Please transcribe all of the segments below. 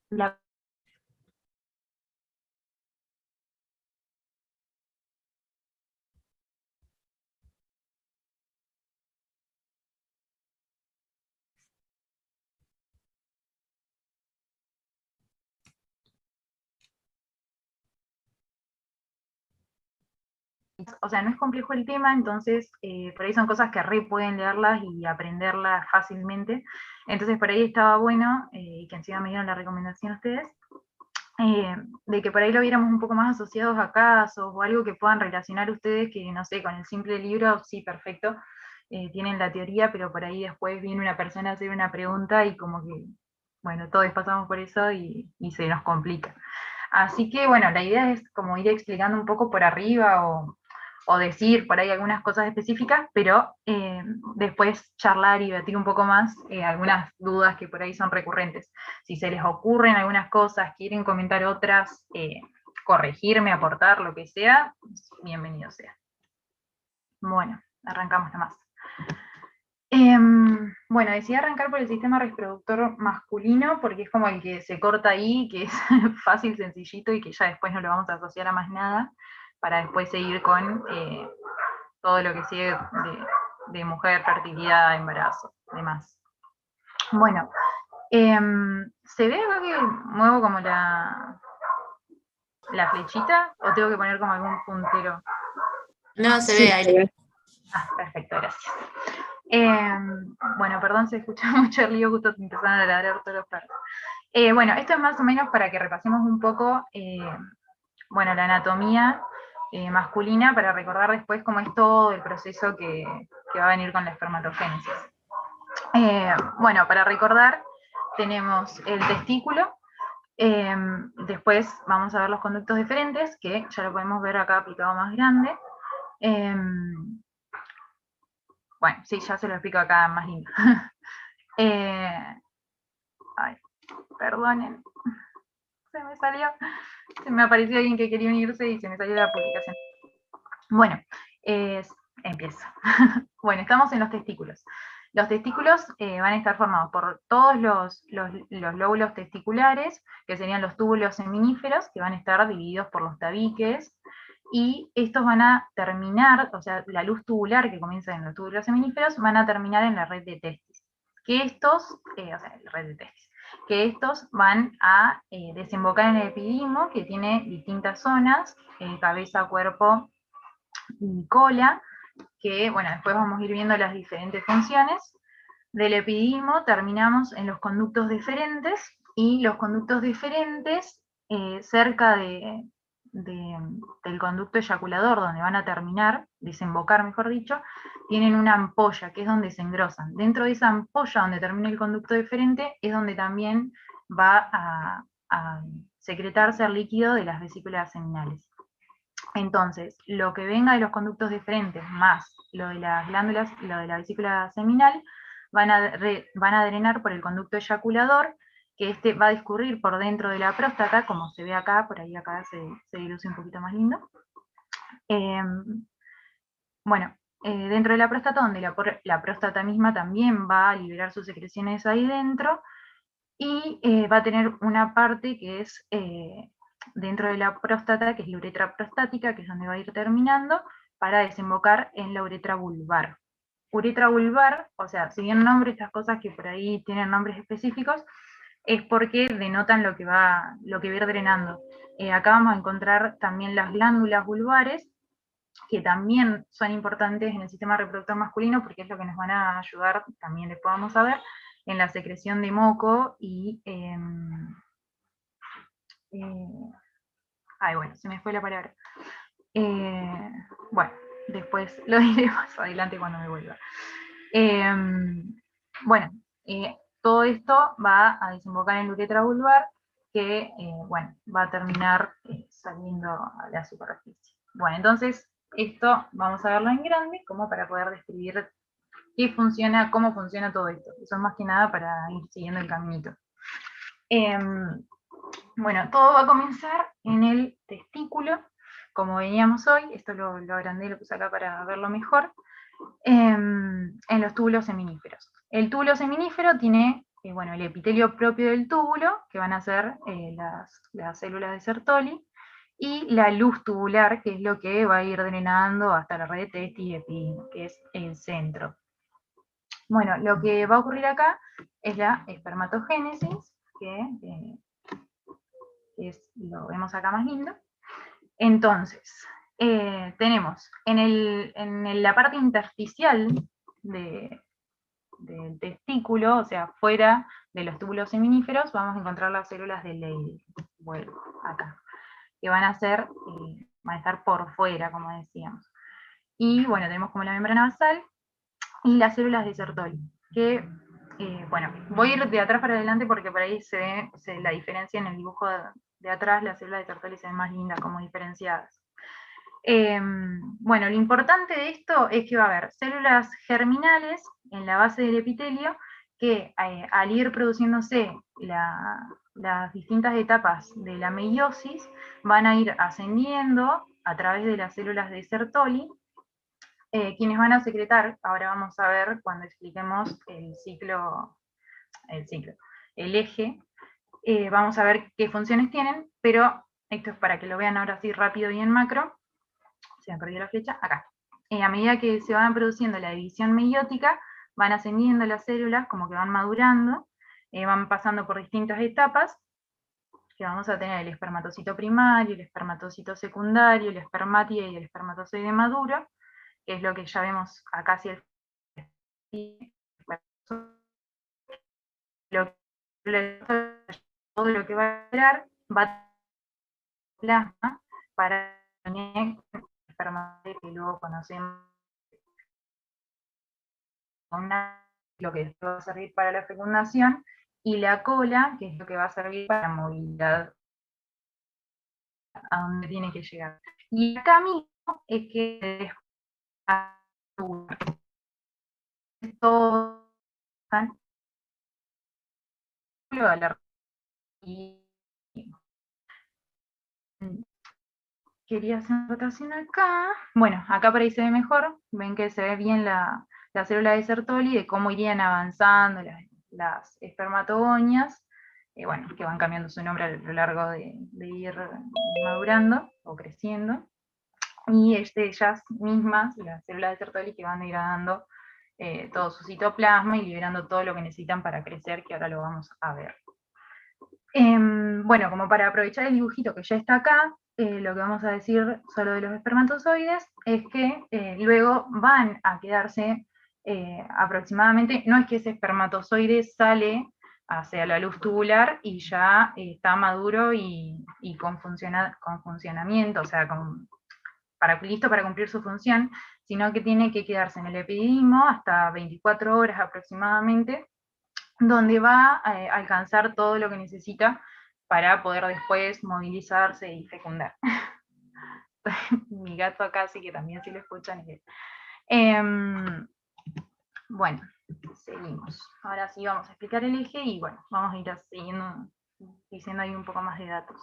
La o sea, no es complejo el tema, entonces por ahí son cosas que re pueden leerlas y aprenderlas fácilmente. Entonces por ahí estaba bueno, y que encima me dieron la recomendación ustedes, de que por ahí lo viéramos un poco más asociados a casos o algo que puedan relacionar ustedes, que no sé, con el simple libro, sí, perfecto, tienen la teoría, pero por ahí después viene una persona a hacer una pregunta y como que, bueno, todos pasamos por eso y se nos complica. Así que bueno, la idea es como ir explicando un poco por arriba o decir por ahí algunas cosas específicas, pero después charlar y debatir un poco más algunas dudas que por ahí son recurrentes. Si se les ocurren algunas cosas, quieren comentar otras, corregirme, aportar, lo que sea, bienvenido sea. Bueno, arrancamos nomás. Bueno, decidí arrancar por el sistema reproductor masculino porque es como el que se corta ahí, que es fácil, sencillito y que ya después no lo vamos a asociar a más nada, para después seguir con todo lo que sigue de mujer, fertilidad, embarazo, demás. Bueno, ¿se ve acá que muevo como la flechita o tengo que poner como algún puntero? No, se ve ahí. Ah, perfecto, gracias. Bueno, perdón, se escucha mucho el lío, justo empezaron a ladrar todos los perros. Bueno, esto es más o menos para que repasemos un poco, bueno, la anatomía masculina, para recordar después cómo es todo el proceso que va a venir con la espermatogénesis. Bueno, para recordar, tenemos el testículo, después vamos a ver los conductos diferentes, que ya lo podemos ver acá aplicado más grande. Bueno, sí, ya se lo explico acá más lindo. Ay, perdonen, se me salió, se me apareció alguien que quería unirse y se me salió la publicación. Bueno, empiezo. Bueno, estamos en los testículos. Los testículos van a estar formados por todos los lóbulos testiculares, que serían los túbulos seminíferos, que van a estar divididos por los tabiques, y estos van a terminar, o sea, la luz tubular que comienza en los túbulos seminíferos, van a terminar en la red de testis. Que estos, o sea, la red de testis, que estos van a desembocar en el epididimo, que tiene distintas zonas, cabeza, cuerpo y cola, que bueno, después vamos a ir viendo las diferentes funciones. Del epididimo terminamos en los conductos deferentes, y los conductos deferentes, cerca del conducto eyaculador, donde van a terminar, desembocar mejor dicho, tienen una ampolla, que es donde se engrosan. Dentro de esa ampolla donde termina el conducto deferente es donde también va a secretarse el líquido de las vesículas seminales. Entonces, lo que venga de los conductos deferentes más lo de las glándulas, lo de la vesícula seminal, van a drenar por el conducto eyaculador, que este va a discurrir por dentro de la próstata, como se ve acá, por ahí acá se diluye un poquito más lindo. Bueno, dentro de la próstata, donde la próstata misma también va a liberar sus secreciones ahí dentro, y va a tener una parte que es dentro de la próstata, que es la uretra prostática, que es donde va a ir terminando, para desembocar en la uretra vulvar. Uretra vulvar, o sea, si bien nombre estas cosas que por ahí tienen nombres específicos, es porque denotan lo que va a ir drenando. Acá vamos a encontrar también las glándulas vulvares, que también son importantes en el sistema reproductor masculino, porque es lo que nos van a ayudar, también les podamos saber, en la secreción de moco y ay, bueno, se me fue la palabra. Bueno, después lo diré más adelante cuando me vuelva. Bueno, todo esto va a desembocar en la uretra vulvar, que bueno, va a terminar saliendo a la superficie. Bueno, entonces esto vamos a verlo en grande, como para poder describir qué funciona, cómo funciona todo esto. Eso es más que nada para ir siguiendo el caminito. Bueno, todo va a comenzar en el testículo, como veníamos hoy. Esto lo agrandé, lo puse acá para verlo mejor, en los túbulos seminíferos. El túbulo seminífero tiene bueno, el epitelio propio del túbulo, que van a ser las células de Sertoli, y la luz tubular, que es lo que va a ir drenando hasta la red de Testi y epidimo, que es el centro. Bueno, lo que va a ocurrir acá es la espermatogénesis, que lo vemos acá más lindo. Entonces, tenemos en la parte intersticial del testículo, o sea, fuera de los túbulos seminíferos, vamos a encontrar las células de Leydig. Vuelvo acá, que van a estar por fuera, como decíamos. Y bueno, tenemos como la membrana basal y las células de Sertoli, que, bueno, voy a ir de atrás para adelante porque por ahí se ve la diferencia en el dibujo de atrás, las células de Sertoli se ven más lindas, como diferenciadas. Bueno, lo importante de esto es que va a haber células germinales en la base del epitelio que al ir produciéndose las distintas etapas de la meiosis van a ir ascendiendo a través de las células de Sertoli, quienes van a secretar, ahora vamos a ver cuando expliquemos el eje, vamos a ver qué funciones tienen, pero esto es para que lo vean ahora así rápido y en macro. Se me perdió la flecha, acá. A medida que se van produciendo la división meiótica, van ascendiendo las células, como que van madurando, van pasando por distintas etapas, que vamos a tener el espermatocito primario, el espermatocito secundario, el espermatía y el espermatozoide maduro, que es lo que ya vemos acá hacia el todo lo que va a esperar va a plasma para tener espermatozoide que luego conocemos lo que va a servir para la fecundación, y la cola, que es lo que va a servir para la movilidad a donde tiene que llegar. Y acá mismo es que todo y quería hacer una rotación acá. Bueno, acá por ahí se ve mejor, ven que se ve bien la célula de Sertoli, de cómo irían avanzando las espermatogonias, bueno, que van cambiando su nombre a lo largo de ir madurando o creciendo, y ellas mismas, las células de Sertoli, que van degradando todo su citoplasma y liberando todo lo que necesitan para crecer, que ahora lo vamos a ver. Bueno, como para aprovechar el dibujito que ya está acá, lo que vamos a decir solo de los espermatozoides es que luego van a quedarse aproximadamente, no es que ese espermatozoide sale hacia la luz tubular y ya está maduro y con funcionamiento, o sea, listo para cumplir su función, sino que tiene que quedarse en el epididimo hasta 24 horas aproximadamente, donde va a alcanzar todo lo que necesita para poder después movilizarse y fecundar. Mi gato acá, así que también si lo escuchan. Bueno, seguimos. Ahora sí vamos a explicar el eje y bueno, vamos a ir diciendo ahí un poco más de datos.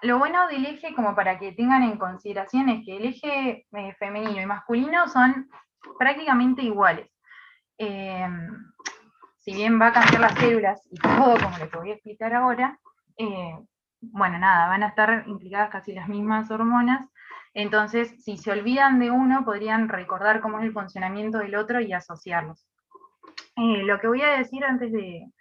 Lo bueno del eje, como para que tengan en consideración, es que el eje femenino y masculino son prácticamente iguales. Si bien va a cambiar las células y todo, como lo que voy a explicar ahora, bueno, nada, van a estar implicadas casi las mismas hormonas, entonces si se olvidan de uno, podrían recordar cómo es el funcionamiento del otro y asociarlos. Lo que voy a decir antes de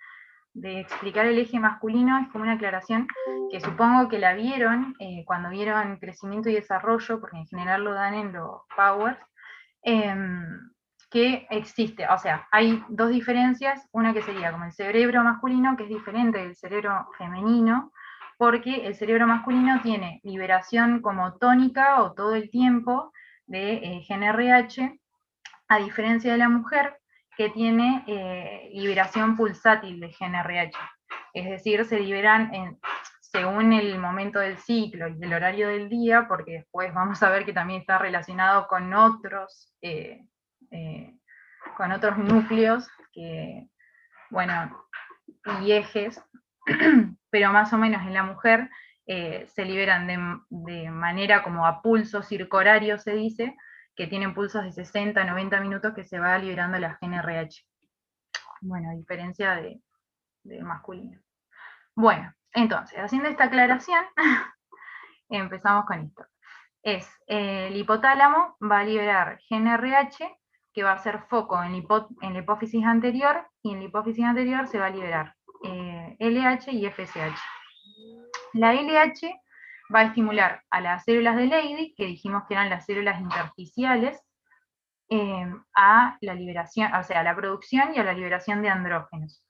explicar el eje masculino es como una aclaración que supongo que la vieron cuando vieron crecimiento y desarrollo, porque en general lo dan en los powers, que existe, o sea, hay dos diferencias, una que sería como el cerebro masculino, que es diferente del cerebro femenino, porque el cerebro masculino tiene liberación como tónica o todo el tiempo de GnRH, a diferencia de la mujer, que tiene liberación pulsátil de GnRH. Es decir, se liberan según el momento del ciclo y el horario del día, porque después vamos a ver que también está relacionado con otros núcleos y ejes, pero más o menos en la mujer se liberan de manera como a pulso circorario, se dice, que tienen pulsos de 60 a 90 minutos que se va liberando la GnRH. Bueno, a diferencia de masculino. Bueno, entonces, haciendo esta aclaración, empezamos con esto. El hipotálamo va a liberar GnRH, que va a ser foco en la hipófisis anterior, y en la hipófisis anterior se va a liberar LH y FSH. La LH va a estimular a las células de Leydig, que dijimos que eran las células intersticiales, a la liberación, o sea, a la producción y a la liberación de andrógenos.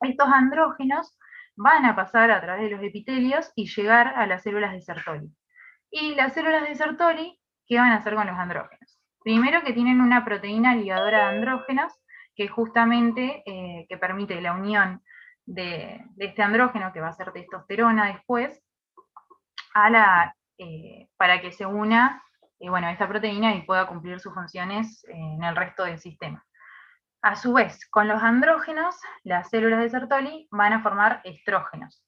Estos andrógenos van a pasar a través de los epitelios y llegar a las células de Sertoli. Y las células de Sertoli, ¿qué van a hacer con los andrógenos? Primero que tienen una proteína ligadora de andrógenos, que justamente que permite la unión de este andrógeno, que va a ser testosterona después, para que se una esta proteína y pueda cumplir sus funciones en el resto del sistema. A su vez, con los andrógenos, las células de Sertoli van a formar estrógenos.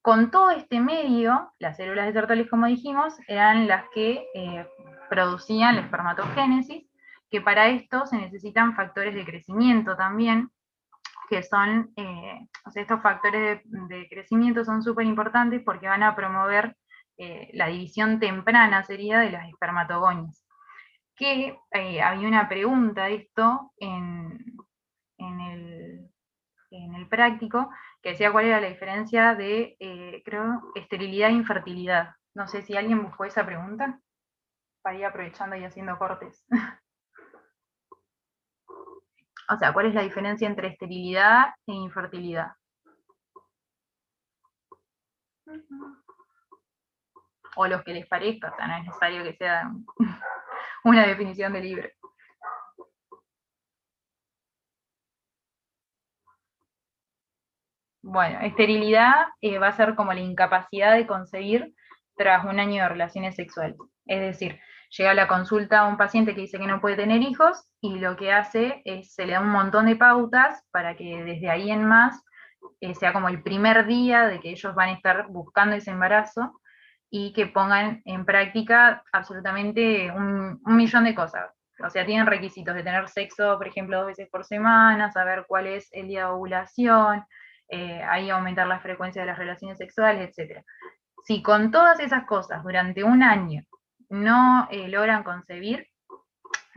Con todo este medio, las células de Sertoli, como dijimos, eran las que producían la espermatogénesis, que para esto se necesitan factores de crecimiento también, que son, estos factores de crecimiento son súper importantes porque van a promover la división temprana, sería, de las espermatogonias. Que había una pregunta de esto en el práctico, que decía cuál era la diferencia de, creo, esterilidad e infertilidad. No sé si alguien buscó esa pregunta, para ir aprovechando y haciendo cortes. O sea, ¿cuál es la diferencia entre esterilidad e infertilidad? O los que les parezca, o sea, no es necesario que sea una definición de libro. Bueno, esterilidad va a ser como la incapacidad de concebir tras un año de relaciones sexuales. Es decir, llega a la consulta a un paciente que dice que no puede tener hijos y lo que hace es, se le da un montón de pautas para que desde ahí en más sea como el primer día de que ellos van a estar buscando ese embarazo y que pongan en práctica absolutamente un millón de cosas. O sea, tienen requisitos de tener sexo, por ejemplo, 2 veces por semana, saber cuál es el día de ovulación, ahí aumentar la frecuencia de las relaciones sexuales, etc. Si con todas esas cosas durante un año no logran concebir,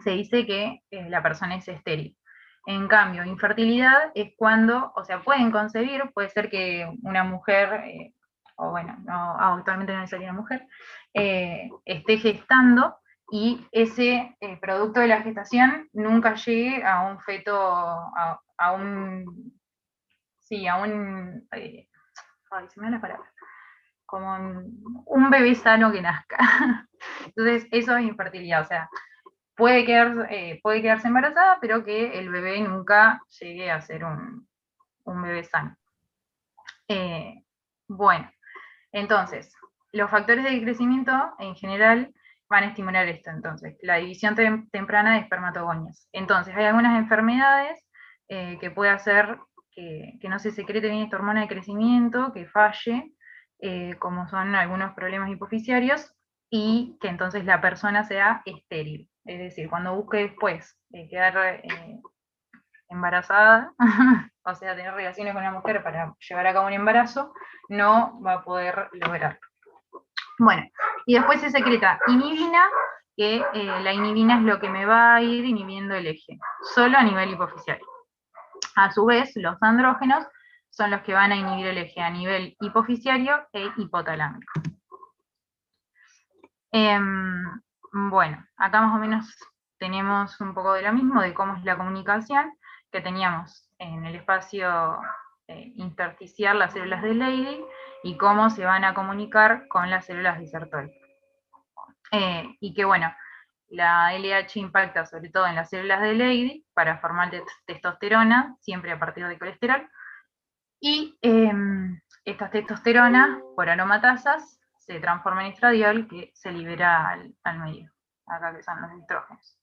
se dice que la persona es estéril. En cambio, infertilidad es cuando, o sea, pueden concebir, puede ser que una mujer, o bueno, no, actualmente no necesariamente una mujer, esté gestando y ese producto de la gestación nunca llegue a un feto, a un, sí, a un, ay, se me da la palabra, como un bebé sano que nazca. Entonces, eso es infertilidad, o sea, puede quedarse embarazada, pero que el bebé nunca llegue a ser un bebé sano. Bueno, entonces, los factores de crecimiento en general van a estimular esto, entonces, la división temprana de espermatogonias. Entonces, hay algunas enfermedades que puede hacer que no se secrete bien esta hormona de crecimiento, que falle, como son algunos problemas hipofisiarios, y que entonces la persona sea estéril. Es decir, cuando busque después quedar embarazada, o sea, tener relaciones con una mujer para llevar a cabo un embarazo, no va a poder lograrlo. Bueno, y después se secreta inhibina, que la inhibina es lo que me va a ir inhibiendo el eje, solo a nivel hipofisiario. A su vez, los andrógenos son los que van a inhibir el eje a nivel hipofisiario e hipotalámico. Bueno, acá más o menos tenemos un poco de lo mismo, de cómo es la comunicación, que teníamos en el espacio intersticial las células de Leydig y cómo se van a comunicar con las células de Sertoli. Y que bueno, la LH impacta sobre todo en las células de Leydig para formar testosterona, siempre a partir de colesterol, y estas testosteronas, por aromatasas, se transforma en estradiol, que se libera al medio, acá que son los estrógenos.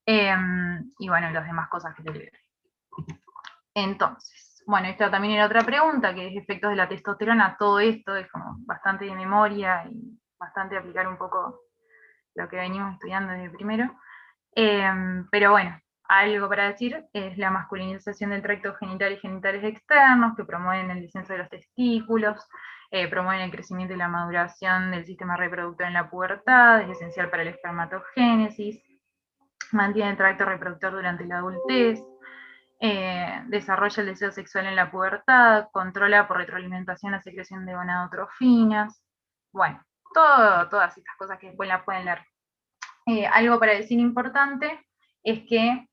Y bueno, y las demás cosas que se liberan. Entonces, bueno, esta también era otra pregunta, que es efectos de la testosterona. Todo esto es como bastante de memoria y bastante aplicar un poco lo que venimos estudiando desde primero. Pero bueno, algo para decir es la masculinización del tracto genital y genitales externos, que promueven el descenso de los testículos, promueven el crecimiento y la maduración del sistema reproductor en la pubertad, es esencial para el espermatogénesis, mantiene el tracto reproductor durante la adultez, desarrolla el deseo sexual en la pubertad, controla por retroalimentación la secreción de gonadotrofinas, bueno, todas estas cosas que después las pueden leer. Algo para decir importante es que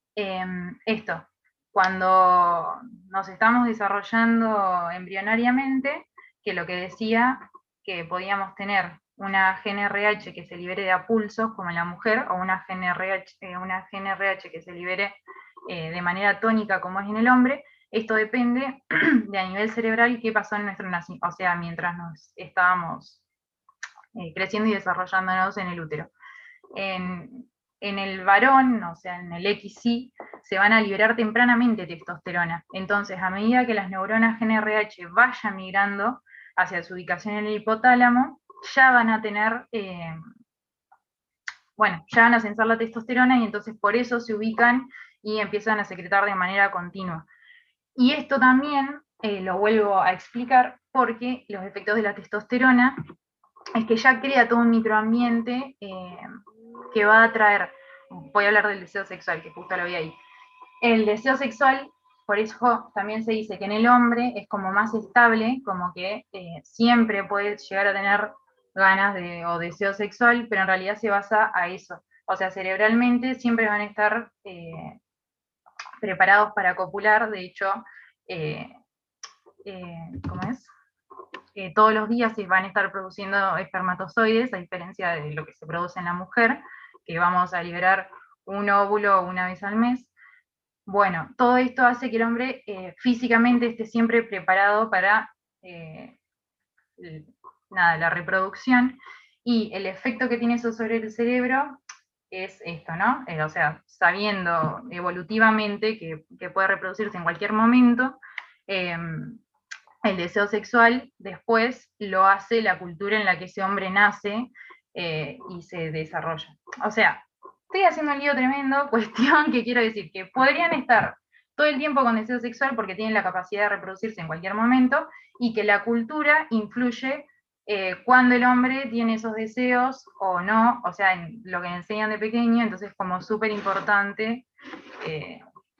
esto, cuando nos estamos desarrollando embrionariamente, que lo que decía que podíamos tener una GNRH que se libere de a pulsos, como en la mujer, o una GNRH que se libere de manera tónica, como es en el hombre. Esto depende de a nivel cerebral qué pasó en nuestro nacimiento, o sea, mientras nos estábamos creciendo y desarrollándonos en el útero. En el varón, o sea, en el XY, se van a liberar tempranamente testosterona. Entonces, a medida que las neuronas GNRH vayan migrando hacia su ubicación en el hipotálamo, ya van a tener, ya van a sensar la testosterona y entonces por eso se ubican y empiezan a secretar de manera continua. Y esto también lo vuelvo a explicar porque los efectos de la testosterona es que ya crea todo un microambiente que va a traer, voy a hablar del deseo sexual, que justo lo vi ahí. El deseo sexual, por eso también se dice que en el hombre es como más estable, como que siempre puede llegar a tener ganas o deseo sexual, pero en realidad se basa a eso. O sea, cerebralmente siempre van a estar preparados para copular, de hecho, ¿cómo es? Todos los días se van a estar produciendo espermatozoides, a diferencia de lo que se produce en la mujer, que vamos a liberar un óvulo una vez al mes. Bueno, todo esto hace que el hombre físicamente esté siempre preparado para la reproducción, y el efecto que tiene eso sobre el cerebro es esto, ¿no? O sea, sabiendo evolutivamente que puede reproducirse en cualquier momento, el deseo sexual después lo hace la cultura en la que ese hombre nace y se desarrolla. O sea, estoy haciendo un lío tremendo, cuestión que quiero decir que podrían estar todo el tiempo con deseo sexual porque tienen la capacidad de reproducirse en cualquier momento, y que la cultura influye cuando el hombre tiene esos deseos o no, o sea, en lo que enseñan de pequeño. Entonces como súper importante,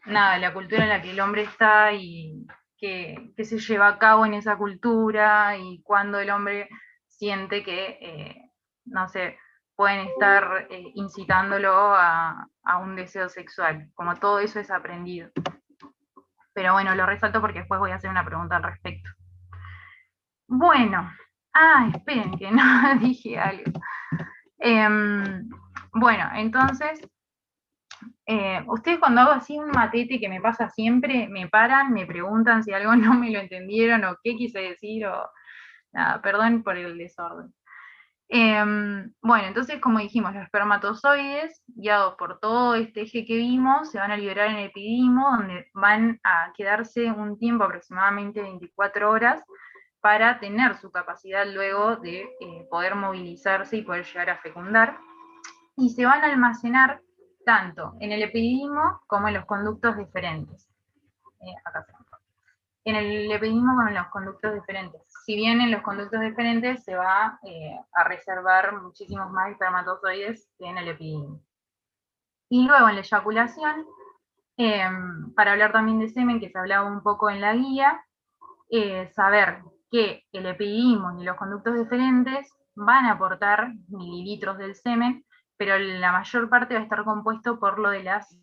la cultura en la que el hombre está y que se lleva a cabo en esa cultura, y cuando el hombre siente que, no sé, pueden estar incitándolo a un deseo sexual, como todo eso es aprendido. Pero bueno, lo resalto porque después voy a hacer una pregunta al respecto. Bueno, esperen que no dije algo. Bueno, entonces, ustedes cuando hago así un matete, que me pasa siempre, me paran, me preguntan si algo no me lo entendieron o qué quise decir, o nada, perdón por el desorden. Bueno, entonces, como dijimos, los espermatozoides, guiados por todo este eje que vimos, se van a liberar en el epidimo, donde van a quedarse un tiempo, aproximadamente 24 horas, para tener su capacidad luego de poder movilizarse y poder llegar a fecundar, y se van a almacenar tanto en el epidimo como en los conductos diferentes. Acá se en el epidimo como en los conductos diferentes. Si bien en los conductos diferentes se va a reservar muchísimos más espermatozoides que en el epidimo. Y luego en la eyaculación, para hablar también de semen, que se hablaba un poco en la guía, saber que el epidimo y los conductos diferentes van a aportar mililitros del semen, pero la mayor parte va a estar compuesto por lo de las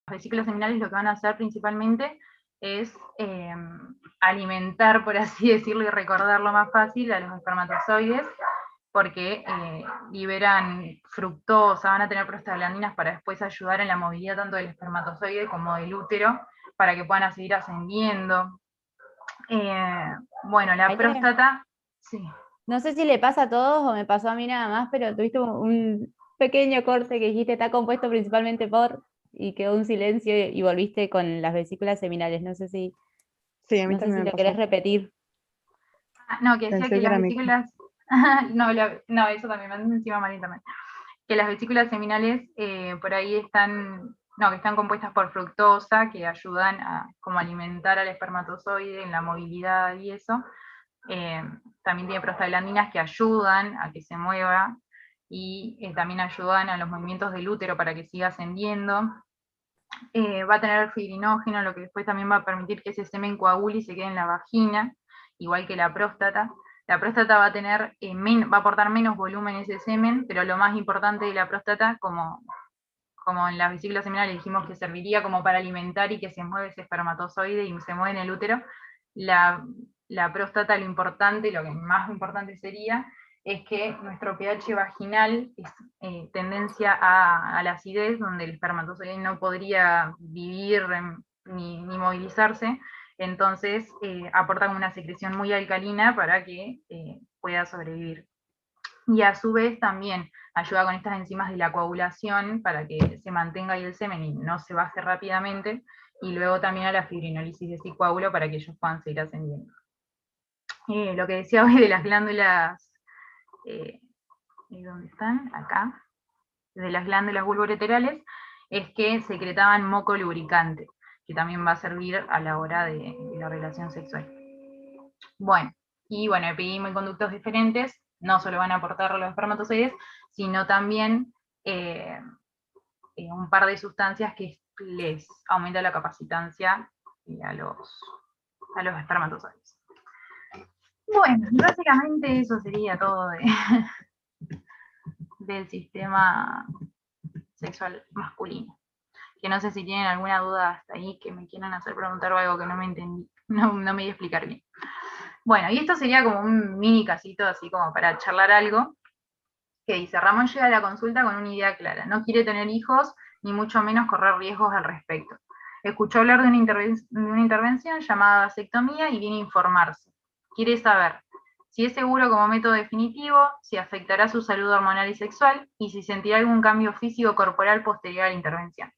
vesículas seminales. Lo que van a hacer principalmente es alimentar, por así decirlo, y recordarlo más fácil, a los espermatozoides, porque liberan fructosa, van a tener prostaglandinas para después ayudar en la movilidad tanto del espermatozoide como del útero, para que puedan seguir ascendiendo. Bueno, la próstata, sí. No sé si le pasa a todos o me pasó a mí nada más, pero tuviste un pequeño corte que dijiste está compuesto principalmente por, y quedó un silencio y volviste con las vesículas seminales. No sé si, Sí, a mí no sé también si me lo querés pasó. repetir. No, que decía Pensé que que las era mi... vesículas, no, no, eso también, me encima mal internet. Que las vesículas seminales por ahí están, no, que están compuestas por fructosa, que ayudan a como alimentar al espermatozoide en la movilidad y eso. También tiene prostaglandinas que ayudan a que se mueva y también ayudan a los movimientos del útero para que siga ascendiendo. Va a tener fibrinógeno, lo que después también va a permitir que ese semen coagule y se quede en la vagina, igual que la próstata. La próstata va a tener, va a aportar menos volumen ese semen, pero lo más importante de la próstata, como en las vesículas seminales dijimos que serviría como para alimentar y que se mueve ese espermatozoide y se mueve en el útero, la próstata, lo importante, lo que más importante sería, es que nuestro pH vaginal es tendencia a la acidez, donde el espermatozoide no podría vivir ni movilizarse, entonces aporta como una secreción muy alcalina para que pueda sobrevivir. Y a su vez también ayuda con estas enzimas de la coagulación para que se mantenga ahí el semen y no se baje rápidamente, y luego también a la fibrinólisis de ese coágulo para que ellos puedan seguir ascendiendo. Lo que decía hoy de las glándulas, ¿dónde están? Acá, de las glándulas bulboureterales, es que secretaban moco lubricante, que también va a servir a la hora de la relación sexual. Bueno, y bueno, epidimo y conductos diferentes no solo van a aportar los espermatozoides, sino también un par de sustancias que les aumenta la capacitancia a los espermatozoides. Bueno, básicamente eso sería todo del sistema sexual masculino. Que no sé si tienen alguna duda hasta ahí, que me quieran hacer preguntar o algo que no me entendí, no me voy a explicar bien. Bueno, y esto sería como un mini casito, así como para charlar algo, que dice, Ramón llega a la consulta con una idea clara, no quiere tener hijos, ni mucho menos correr riesgos al respecto. Escuchó hablar de una intervención llamada vasectomía y viene a informarse. Quiere saber si es seguro como método definitivo, si afectará su salud hormonal y sexual, y si sentirá algún cambio físico corporal posterior a la intervención.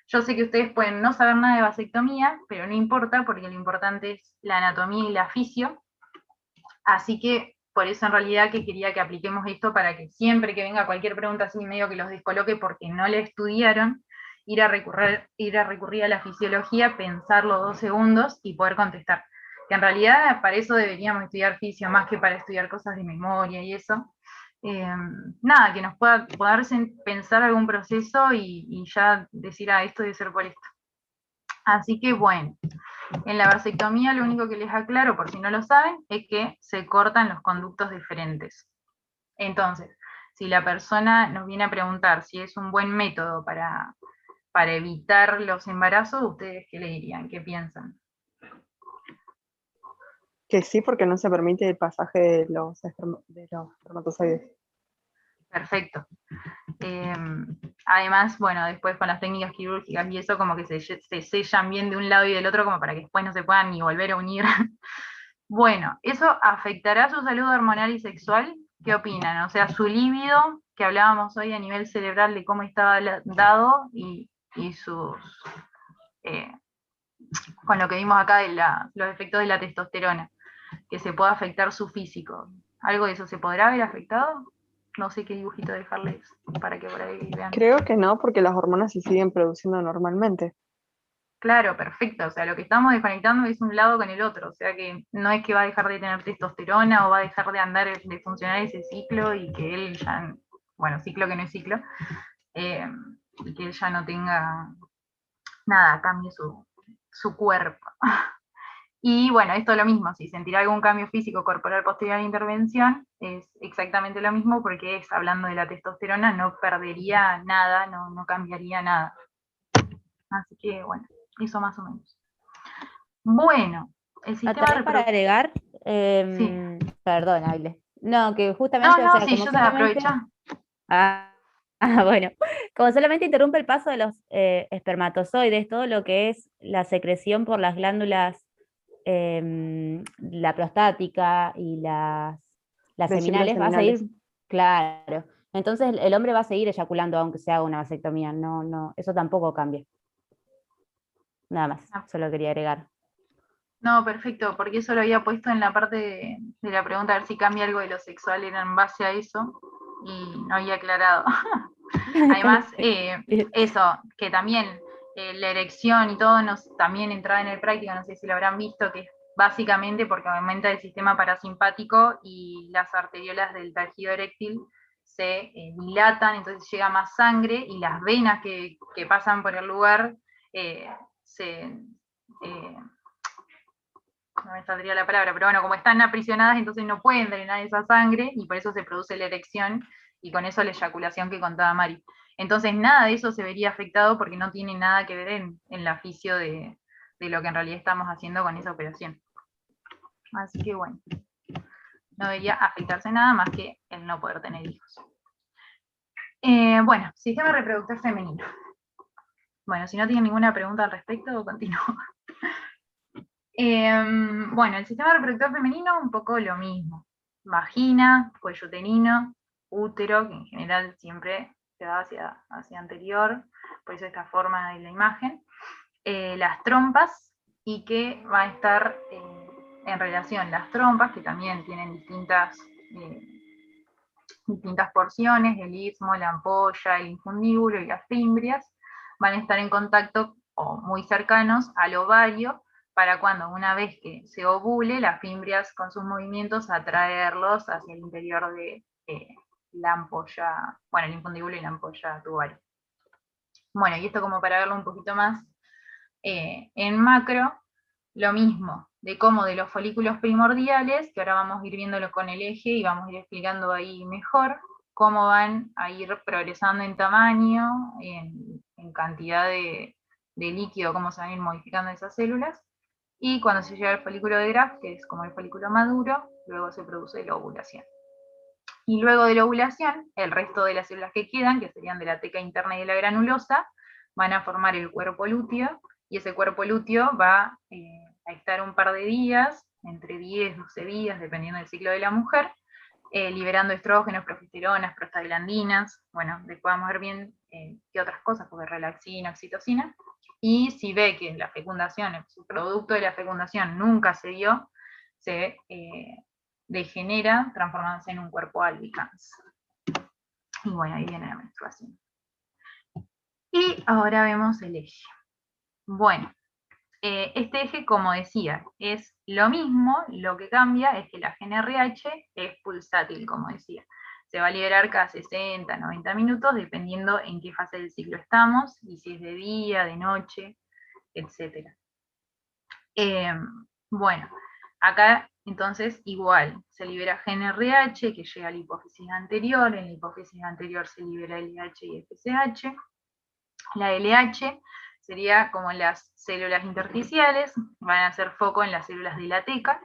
Yo sé que ustedes pueden no saber nada de vasectomía, pero no importa, porque lo importante es la anatomía y la fisio. Así que por eso en realidad que quería que apliquemos esto para que siempre que venga cualquier pregunta así medio que los descoloque porque no le estudiaron, ir a recurrir a la fisiología, pensarlo 2 segundos y poder contestar. Que en realidad para eso deberíamos estudiar fisio más que para estudiar cosas de memoria y eso. Nada, que nos pueda pensar algún proceso y ya decir, esto debe ser por esto. Así que bueno, en la vasectomía lo único que les aclaro, por si no lo saben, es que se cortan los conductos deferentes. Entonces, si la persona nos viene a preguntar si es un buen método para evitar los embarazos, ¿ustedes qué le dirían? ¿Qué piensan? Que sí, porque no se permite el pasaje de los espermatozoides. Perfecto. Además, bueno, después con las técnicas quirúrgicas y eso como que se sellan bien de un lado y del otro como para que después no se puedan ni volver a unir. Bueno, ¿eso afectará su salud hormonal y sexual? ¿Qué opinan? O sea, su líbido, que hablábamos hoy a nivel cerebral de cómo estaba dado y sus... con lo que vimos acá de los efectos de la testosterona, que se puede afectar su físico. ¿Algo de eso se podrá haber afectado? No sé qué dibujito dejarles para que por ahí vean. Creo que no, porque las hormonas se siguen produciendo normalmente. Claro, perfecto. O sea, lo que estamos desconectando es un lado con el otro. O sea que no es que va a dejar de tener testosterona o va a dejar de andar, de funcionar ese ciclo y que él ya, bueno, ciclo que no es ciclo, y que él ya no tenga nada, cambie su cuerpo. Y bueno, esto es lo mismo, si sentirá algún cambio físico corporal posterior a la intervención, es exactamente lo mismo porque es, hablando de la testosterona, no perdería nada, no cambiaría nada. Así que bueno, eso más o menos. Bueno, el sistema También para agregar, Sí. perdón, Aile. No, que justamente, No, o sea, sí, como yo te solamente... aprovecho. Bueno, como solamente interrumpe el paso de los espermatozoides, todo lo que es la secreción por las glándulas, la prostática y las Vesículas seminales, va a seguir, seminales. claro. Entonces el hombre va a seguir eyaculando aunque se haga una vasectomía, no, eso tampoco cambia. Nada más, solo quería agregar. No, perfecto, porque eso lo había puesto en la parte de la pregunta, a ver si cambia algo de lo sexual, era en base a eso, y no había aclarado. Además, eso, que también la erección y todo también entraba en el práctico, no sé si lo habrán visto, que es básicamente porque aumenta el sistema parasimpático y las arteriolas del tejido eréctil se dilatan, entonces llega más sangre y las venas que pasan por el lugar se... no me saldría la palabra, pero bueno, como están aprisionadas, entonces no pueden drenar esa sangre y por eso se produce la erección y con eso la eyaculación que contaba Mari. Entonces nada de eso se vería afectado porque no tiene nada que ver en la fisio de lo que en realidad estamos haciendo con esa operación. Así que bueno, no debería afectarse nada más que el no poder tener hijos. Bueno, sistema reproductor femenino. Bueno, si no tienen ninguna pregunta al respecto, continúo. Bueno, el sistema reproductor femenino un poco lo mismo. Vagina, cuello uterino, útero, que en general siempre se va hacia anterior, por eso esta forma de la imagen. Las trompas, y que va a estar en relación las trompas, que también tienen distintas porciones, el istmo, la ampolla, el infundíbulo y las fimbrias, van a estar en contacto o muy cercanos al ovario, para cuando una vez que se ovule, las fimbrias con sus movimientos atraerlos hacia el interior de la ampolla, bueno, el infundíbulo y la ampolla tubaria. Bueno, y esto como para verlo un poquito más en macro, lo mismo, de cómo de los folículos primordiales, que ahora vamos a ir viéndolo con el eje y vamos a ir explicando ahí mejor, cómo van a ir progresando en tamaño, en cantidad de líquido, cómo se van a ir modificando esas células, y cuando se llega al folículo de Graf, que es como el folículo maduro, luego se produce la ovulación. Y luego de la ovulación, el resto de las células que quedan, que serían de la teca interna y de la granulosa, van a formar el cuerpo lúteo, y ese cuerpo lúteo va a estar un par de días, entre 10 y 12 días, dependiendo del ciclo de la mujer, liberando estrógenos, progesteronas, prostaglandinas, bueno, después vamos a ver bien qué otras cosas, porque relaxina, oxitocina, y si ve que la fecundación, el producto de la fecundación nunca se dio, se degenera transformándose en un cuerpo albicans. Y bueno, ahí viene la menstruación. Y ahora vemos el eje. Bueno, este eje, como decía, es lo mismo, lo que cambia es que la GnRH es pulsátil, como decía. Se va a liberar cada 60, 90 minutos, dependiendo en qué fase del ciclo estamos, y si es de día, de noche, etc. Bueno, acá entonces igual, se libera GnRH que llega a la hipófisis anterior, en la hipófisis anterior se libera LH y FSH. La LH sería como las células intersticiales, van a hacer foco en las células de la teca,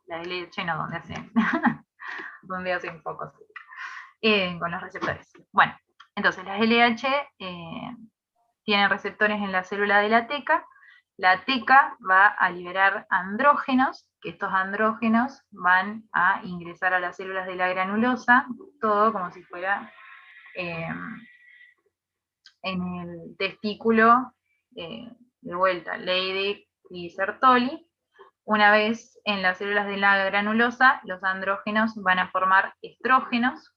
la LH no, donde hacen focos, con los receptores. Bueno, entonces las LH tienen receptores en la célula de la teca va a liberar andrógenos, que estos andrógenos van a ingresar a las células de la granulosa, todo como si fuera en el testículo, de vuelta, Leydig y Sertoli. Una vez en las células de la granulosa, los andrógenos van a formar estrógenos.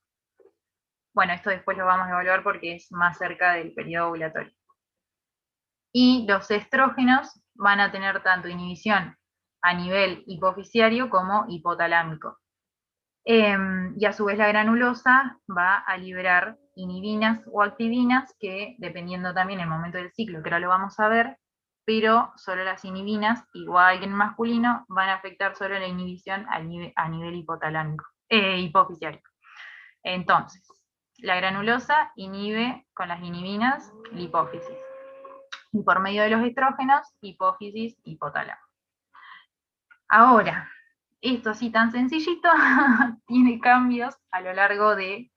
Bueno, esto después lo vamos a evaluar porque es más cerca del periodo ovulatorio. Y los estrógenos van a tener tanto inhibición a nivel hipofisiario como hipotalámico. Y a su vez la granulosa va a liberar inhibinas o activinas que, dependiendo también el momento del ciclo, que ahora lo vamos a ver, pero solo las inhibinas, igual que en masculino, van a afectar solo la inhibición a nivel hipotalámico, hipofisiario. Entonces, la granulosa inhibe con las inhibinas la hipófisis. Y por medio de los estrógenos, hipófisis, hipotálamo. Ahora, esto así tan sencillito, tiene cambios a lo largo de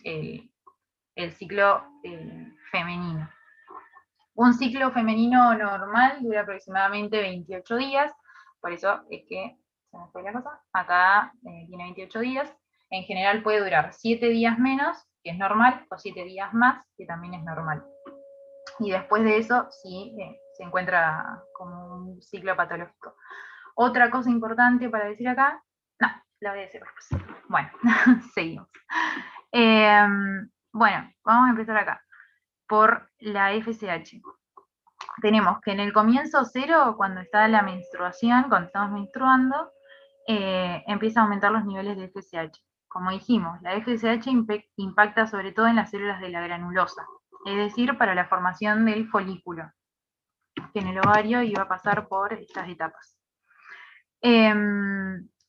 el ciclo femenino. Un ciclo femenino normal dura aproximadamente 28 días, por eso es que, se me fue la cosa, acá tiene 28 días, en general puede durar 7 días menos, que es normal, o 7 días más, que también es normal. Y después de eso, sí, se encuentra como un ciclo patológico. Otra cosa importante para decir acá, no, la voy a decir después. Bueno, seguimos. Bueno, vamos a empezar acá, por la FSH. Tenemos que en el comienzo cero, cuando está la menstruación, cuando estamos menstruando, empieza a aumentar los niveles de FSH. Como dijimos, la FSH impacta sobre todo en las células de la granulosa, es decir, para la formación del folículo, que en el ovario iba a pasar por estas etapas.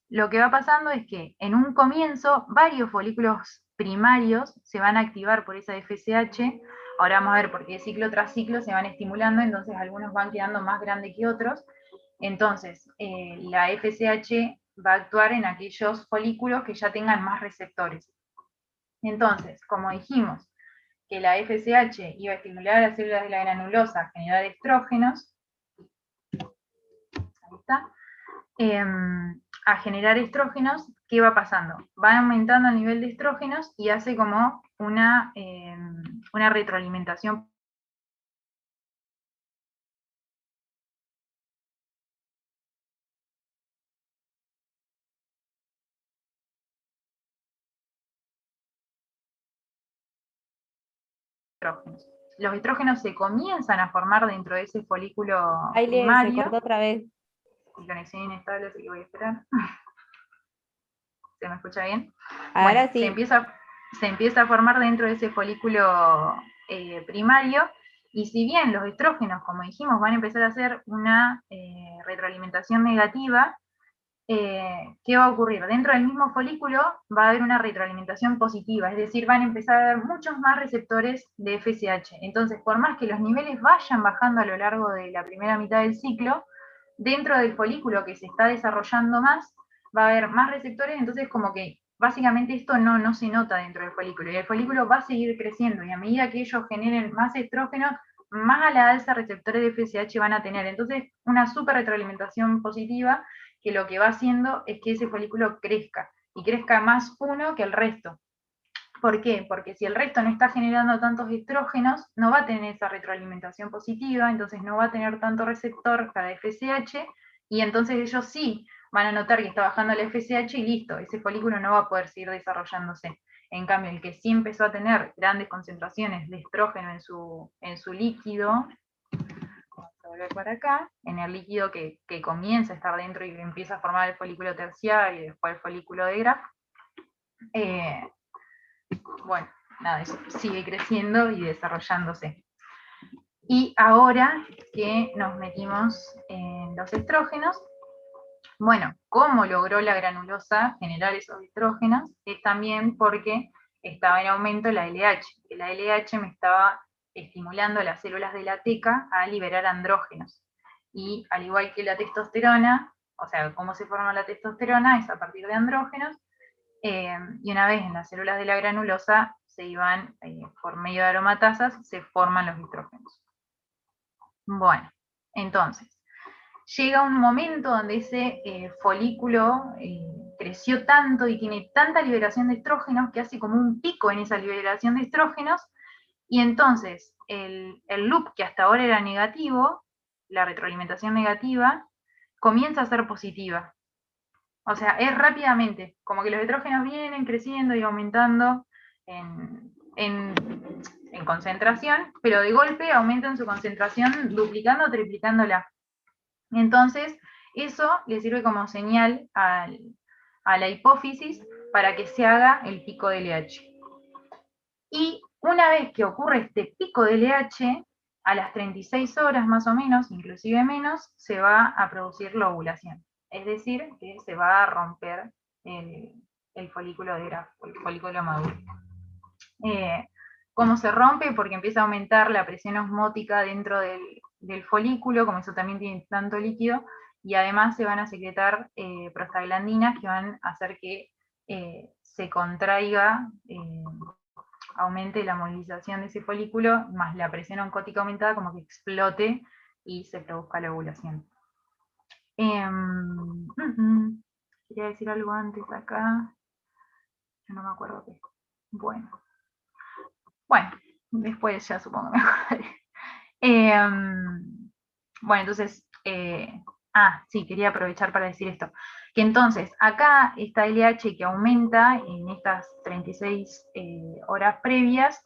Lo que va pasando es que en un comienzo varios folículos primarios se van a activar por esa FSH. Ahora vamos a ver por qué ciclo tras ciclo se van estimulando, entonces algunos van quedando más grandes que otros. Entonces, la FSH va a actuar en aquellos folículos que ya tengan más receptores. Entonces, como dijimos, que la FSH iba a estimular a las células de la granulosa a generar estrógenos, ahí está, a generar estrógenos, ¿qué va pasando? Va aumentando el nivel de estrógenos y hace como una retroalimentación de estrógenos. Los estrógenos se comienzan a formar dentro de ese folículo Aile, se primario. cortó otra vez. Mi conexión inestable, así que voy a esperar. ¿Se me escucha bien? Ahora Bueno, sí. se empieza a formar dentro de ese folículo primario, y si bien los estrógenos, como dijimos, van a empezar a hacer una retroalimentación negativa, ¿qué va a ocurrir? Dentro del mismo folículo va a haber una retroalimentación positiva, es decir, van a empezar a haber muchos más receptores de FSH. Entonces, por más que los niveles vayan bajando a lo largo de la primera mitad del ciclo, dentro del folículo que se está desarrollando más, va a haber más receptores, entonces como que básicamente esto no se nota dentro del folículo, y el folículo va a seguir creciendo, y a medida que ellos generen más estrógenos, más a la alza receptores de FSH van a tener. Entonces, una super retroalimentación positiva, que lo que va haciendo es que ese folículo crezca, y crezca más uno que el resto. ¿Por qué? Porque si el resto no está generando tantos estrógenos, no va a tener esa retroalimentación positiva, entonces no va a tener tanto receptor para FSH, y entonces ellos sí van a notar que está bajando el FSH y listo, ese folículo no va a poder seguir desarrollándose. En cambio, el que sí empezó a tener grandes concentraciones de estrógeno en su líquido, vamos a volver para acá, en el líquido que comienza a estar dentro y empieza a formar el folículo terciario y después el folículo de Graf, bueno, nada, eso sigue creciendo y desarrollándose. Y ahora que nos metimos en los estrógenos, bueno, ¿cómo logró la granulosa generar esos estrógenos? Es también porque estaba en aumento la LH, que la LH me estaba estimulando las células de la teca a liberar andrógenos. Y al igual que la testosterona, o sea, cómo se forma la testosterona es a partir de andrógenos, y una vez en las células de la granulosa se iban, por medio de aromatasas, se forman los estrógenos. Bueno, entonces, llega un momento donde ese folículo creció tanto y tiene tanta liberación de estrógenos que hace como un pico en esa liberación de estrógenos, y entonces el loop que hasta ahora era negativo, la retroalimentación negativa, comienza a ser positiva. O sea, es rápidamente, como que los estrógenos vienen creciendo y aumentando en concentración, pero de golpe aumentan su concentración duplicando o triplicándola. Entonces, eso le sirve como señal a la hipófisis para que se haga el pico de LH. Y una vez que ocurre este pico de LH, a las 36 horas más o menos, inclusive menos, se va a producir la ovulación. Es decir, que se va a romper el folículo de Graf, el folículo maduro. ¿Cómo se rompe? Porque empieza a aumentar la presión osmótica dentro del folículo, como eso también tiene tanto líquido, y además se van a secretar prostaglandinas que van a hacer que se contraiga, aumente la movilización de ese folículo, más la presión oncótica aumentada, como que explote y se produzca la ovulación. Quería decir algo antes acá, yo no me acuerdo qué. Bueno, después ya supongo me acordaré. Bueno, entonces, sí, quería aprovechar para decir esto. Que entonces, acá esta LH que aumenta en estas 36 horas previas,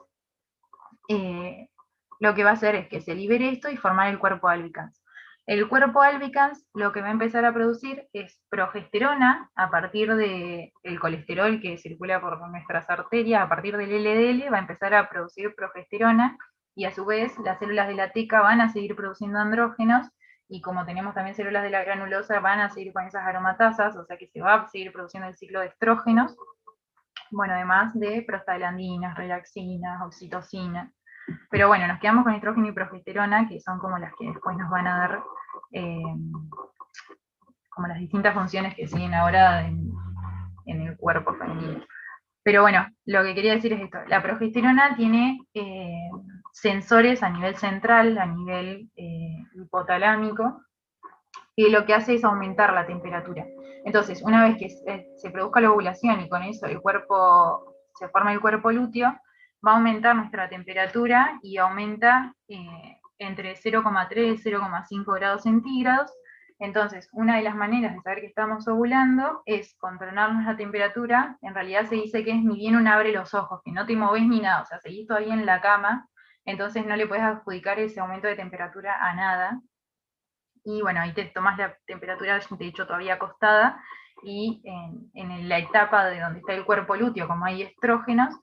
lo que va a hacer es que se libere esto y formar el cuerpo albicans. El cuerpo albicans lo que va a empezar a producir es progesterona a partir del colesterol que circula por nuestras arterias, a partir del LDL va a empezar a producir progesterona y a su vez las células de la teca van a seguir produciendo andrógenos y como tenemos también células de la granulosa van a seguir con esas aromatasas, o sea que se va a seguir produciendo el ciclo de estrógenos, bueno, además de prostaglandinas, relaxinas, oxitocina. Pero bueno, nos quedamos con estrógeno y progesterona, que son como las que después nos van a dar como las distintas funciones que siguen ahora en el cuerpo femenino. Pero bueno, lo que quería decir es esto, la progesterona tiene sensores a nivel central, a nivel hipotalámico, y lo que hace es aumentar la temperatura. Entonces, una vez que se produzca la ovulación y con eso se forma el cuerpo lúteo, va a aumentar nuestra temperatura y aumenta entre 0,3 y 0,5 grados centígrados. Entonces, una de las maneras de saber que estamos ovulando es controlarnos la temperatura. En realidad se dice que es ni bien uno abre los ojos, que no te moves ni nada, o sea, seguís todavía en la cama, entonces no le puedes adjudicar ese aumento de temperatura a nada. Y bueno, ahí te tomas la temperatura, de hecho todavía acostada, y en la etapa de donde está el cuerpo lúteo, como hay estrógenos,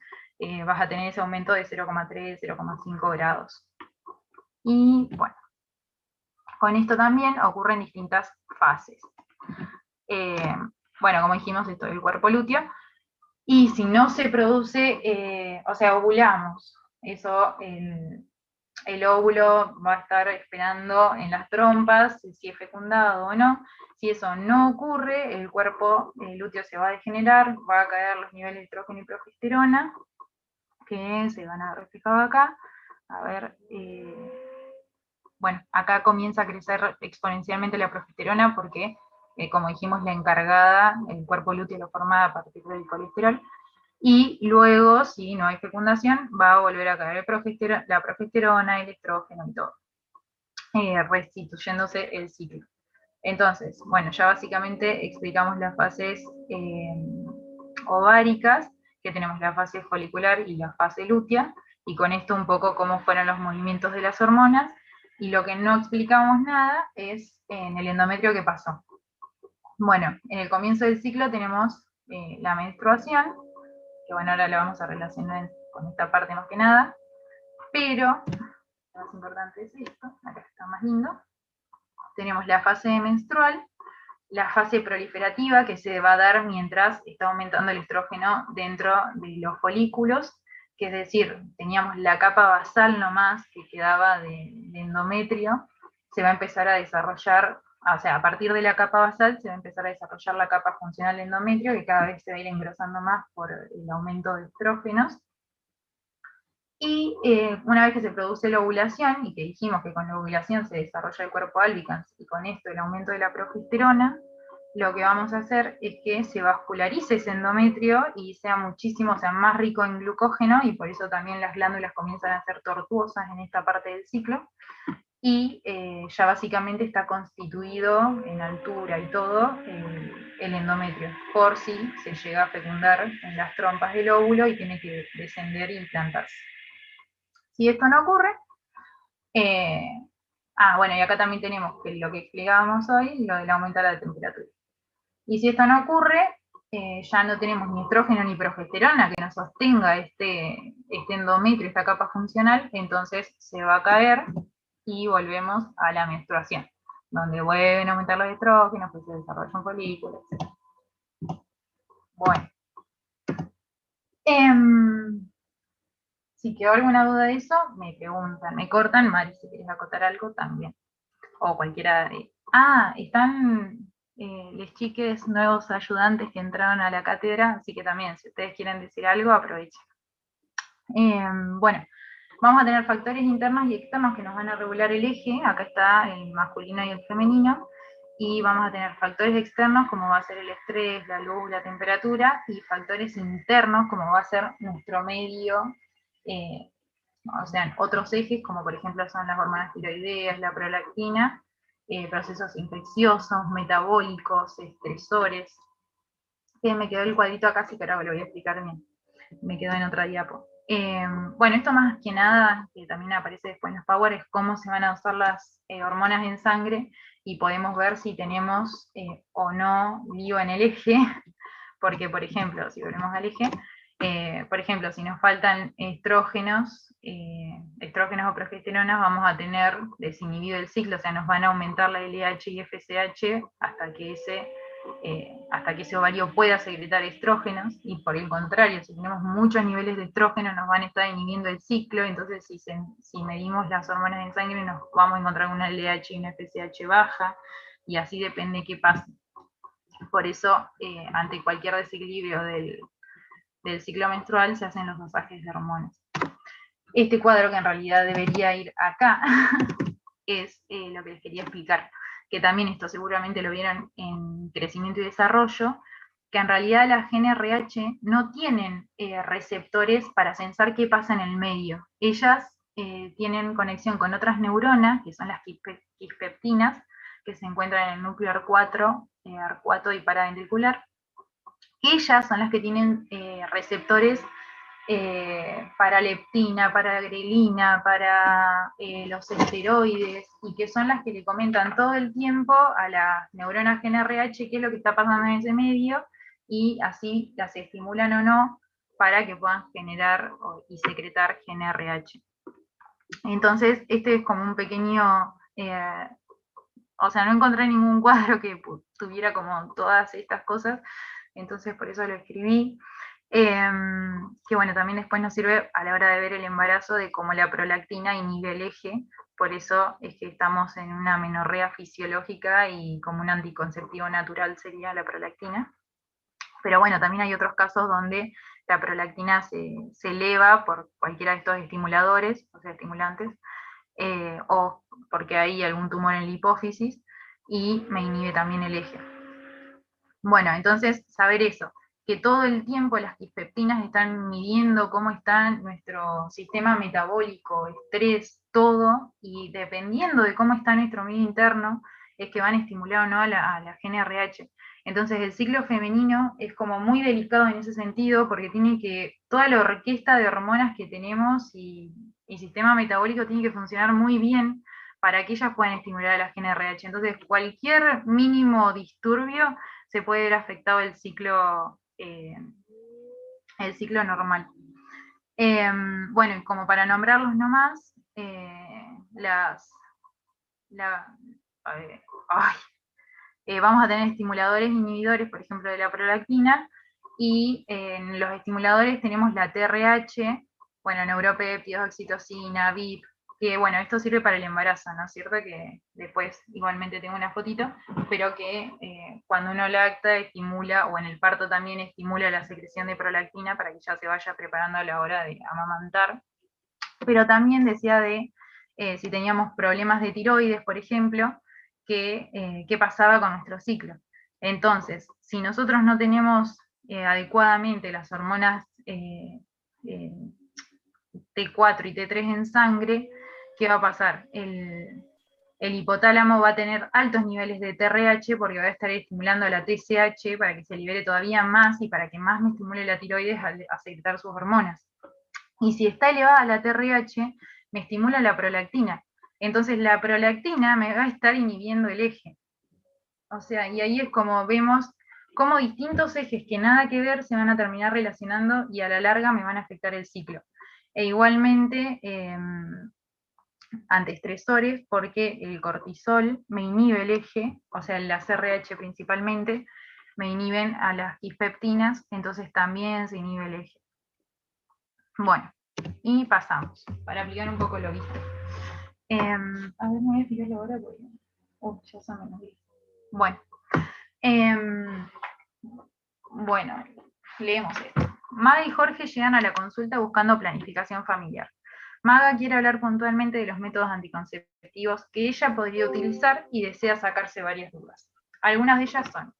vas a tener ese aumento de 0,3, 0,5 grados. Y bueno, con esto también ocurren distintas fases. Bueno, como dijimos, esto del cuerpo lúteo, y si no se produce, o sea, ovulamos, eso el óvulo va a estar esperando en las trompas si es fecundado o no. Si eso no ocurre, el cuerpo lúteo se va a degenerar, va a caer los niveles de estrógeno y progesterona, que se van a reflejar acá. A ver, bueno, acá comienza a crecer exponencialmente la progesterona porque, como dijimos, la encargada, el cuerpo lúteo lo forma a partir del colesterol. Y luego, si no hay fecundación, va a volver a caer la progesterona, el estrógeno y todo, restituyéndose el ciclo. Entonces, bueno, ya básicamente explicamos las fases ováricas, que tenemos la fase folicular y la fase lútea, y con esto un poco cómo fueron los movimientos de las hormonas, y lo que no explicamos nada es en el endometrio qué pasó. Bueno, en el comienzo del ciclo tenemos la menstruación, que bueno, ahora la vamos a relacionar con esta parte más que nada, pero lo más importante es esto, acá está más lindo. Tenemos la fase menstrual, la fase proliferativa que se va a dar mientras está aumentando el estrógeno dentro de los folículos, que es decir, teníamos la capa basal nomás que quedaba de endometrio, se va a empezar a desarrollar, o sea, a partir de la capa basal se va a empezar a desarrollar la capa funcional de endometrio, que cada vez se va a ir engrosando más por el aumento de estrógenos. Y una vez que se produce la ovulación, y que dijimos que con la ovulación se desarrolla el cuerpo albicans, y con esto el aumento de la progesterona, lo que vamos a hacer es que se vascularice ese endometrio y sea muchísimo, o sea, más rico en glucógeno, y por eso también las glándulas comienzan a ser tortuosas en esta parte del ciclo, y ya básicamente está constituido en altura y todo el endometrio, por si se llega a fecundar en las trompas del óvulo y tiene que descender y implantarse. Si esto no ocurre, bueno, y acá también tenemos que lo que explicábamos hoy, lo del aumento de la temperatura. Y si esto no ocurre, ya no tenemos ni estrógeno ni progesterona que nos sostenga este endometrio, esta capa funcional, entonces se va a caer y volvemos a la menstruación, donde vuelven a aumentar los estrógenos, pues se desarrollan folículos, etc. Bueno. Si quedó alguna duda de eso, me preguntan, me cortan. Mari, si quieres acotar algo también. O cualquiera de... están los chiques nuevos ayudantes que entraron a la cátedra, así que también, si ustedes quieren decir algo, aprovechen. Bueno, vamos a tener factores internos y externos que nos van a regular el eje. Acá está el masculino y el femenino. Y vamos a tener factores externos como va a ser el estrés, la luz, la temperatura, y factores internos como va a ser nuestro medio, o sea, otros ejes como por ejemplo son las hormonas tiroideas, la prolactina, procesos infecciosos, metabólicos, estresores. Que me quedó el cuadrito acá, sí que ahora lo voy a explicar bien. Me quedó en otra diapo. Bueno, esto más que nada, que también aparece después en los Power, es cómo se van a usar las hormonas en sangre y podemos ver si tenemos o no lío en el eje, porque por ejemplo, si volvemos al eje, por ejemplo, si nos faltan estrógenos o progesteronas, vamos a tener desinhibido el ciclo, o sea, nos van a aumentar la LH y FSH hasta que ese ovario pueda secretar estrógenos, y por el contrario, si tenemos muchos niveles de estrógeno nos van a estar inhibiendo el ciclo, entonces si medimos las hormonas en sangre nos vamos a encontrar una LH y una FSH baja, y así depende qué pase. Por eso, ante cualquier desequilibrio del ciclo menstrual se hacen los dosajes de hormonas. Este cuadro, que en realidad debería ir acá, es lo que les quería explicar, que también esto seguramente lo vieron en crecimiento y desarrollo, que en realidad las GNRH no tienen receptores para sensar qué pasa en el medio. Ellas tienen conexión con otras neuronas, que son las quispeptinas, que se encuentran en el núcleo arcuato y paraventricular. Ellas son las que tienen receptores para leptina, para grelina, para los esteroides, y que son las que le comentan todo el tiempo a las neuronas GNRH qué es lo que está pasando en ese medio, y así las estimulan o no para que puedan generar y secretar GNRH. Entonces, este es como un pequeño, o sea, no encontré ningún cuadro que tuviera como todas estas cosas, entonces por eso lo escribí. Que bueno, también después nos sirve a la hora de ver el embarazo de cómo la prolactina inhibe el eje, por eso es que estamos en una menorrea fisiológica y como un anticonceptivo natural sería la prolactina. Pero bueno, también hay otros casos donde la prolactina se eleva por cualquiera de estos estimuladores, o sea, estimulantes, o porque hay algún tumor en la hipófisis y me inhibe también el eje. Bueno, entonces saber eso, que todo el tiempo las quispeptinas están midiendo cómo está nuestro sistema metabólico, estrés, todo, y dependiendo de cómo está nuestro medio interno, es que van a estimular o no a la GNRH. Entonces el ciclo femenino es como muy delicado en ese sentido, porque tiene que, toda la orquesta de hormonas que tenemos y sistema metabólico tiene que funcionar muy bien para que ellas puedan estimular a la GNRH. Entonces cualquier mínimo disturbio se puede ver afectado el ciclo normal. Bueno, y como para nombrarlos nomás, vamos a tener estimuladores inhibidores, por ejemplo, de la prolactina, y en los estimuladores tenemos la TRH, bueno, neuropéptidos, oxitocina, VIP, que bueno, esto sirve para el embarazo, ¿no es cierto? Que después igualmente tengo una fotito, pero que cuando uno lacta estimula, o en el parto también estimula la secreción de prolactina para que ya se vaya preparando a la hora de amamantar. Pero también decía de si teníamos problemas de tiroides, por ejemplo, qué pasaba con nuestro ciclo. Entonces, si nosotros no tenemos adecuadamente las hormonas T4 y T3 en sangre, ¿qué va a pasar? El hipotálamo va a tener altos niveles de TRH porque va a estar estimulando la TSH para que se libere todavía más y para que más me estimule la tiroides a secretar sus hormonas. Y si está elevada la TRH, me estimula la prolactina. Entonces la prolactina me va a estar inhibiendo el eje. O sea, y ahí es como vemos cómo distintos ejes que nada que ver se van a terminar relacionando y a la larga me van a afectar el ciclo. E igualmente ante estresores, porque el cortisol me inhibe el eje, o sea, las RH principalmente, me inhiben a las quispeptinas, entonces también se inhibe el eje. Bueno, y pasamos, para aplicar un poco lo visto. A ver, me voy a explicarlo ahora porque ya son menos 10. Bueno, bueno, leemos esto. Maga y Jorge llegan a la consulta buscando planificación familiar. Maga quiere hablar puntualmente de los métodos anticonceptivos que ella podría utilizar y desea sacarse varias dudas. Algunas de ellas son: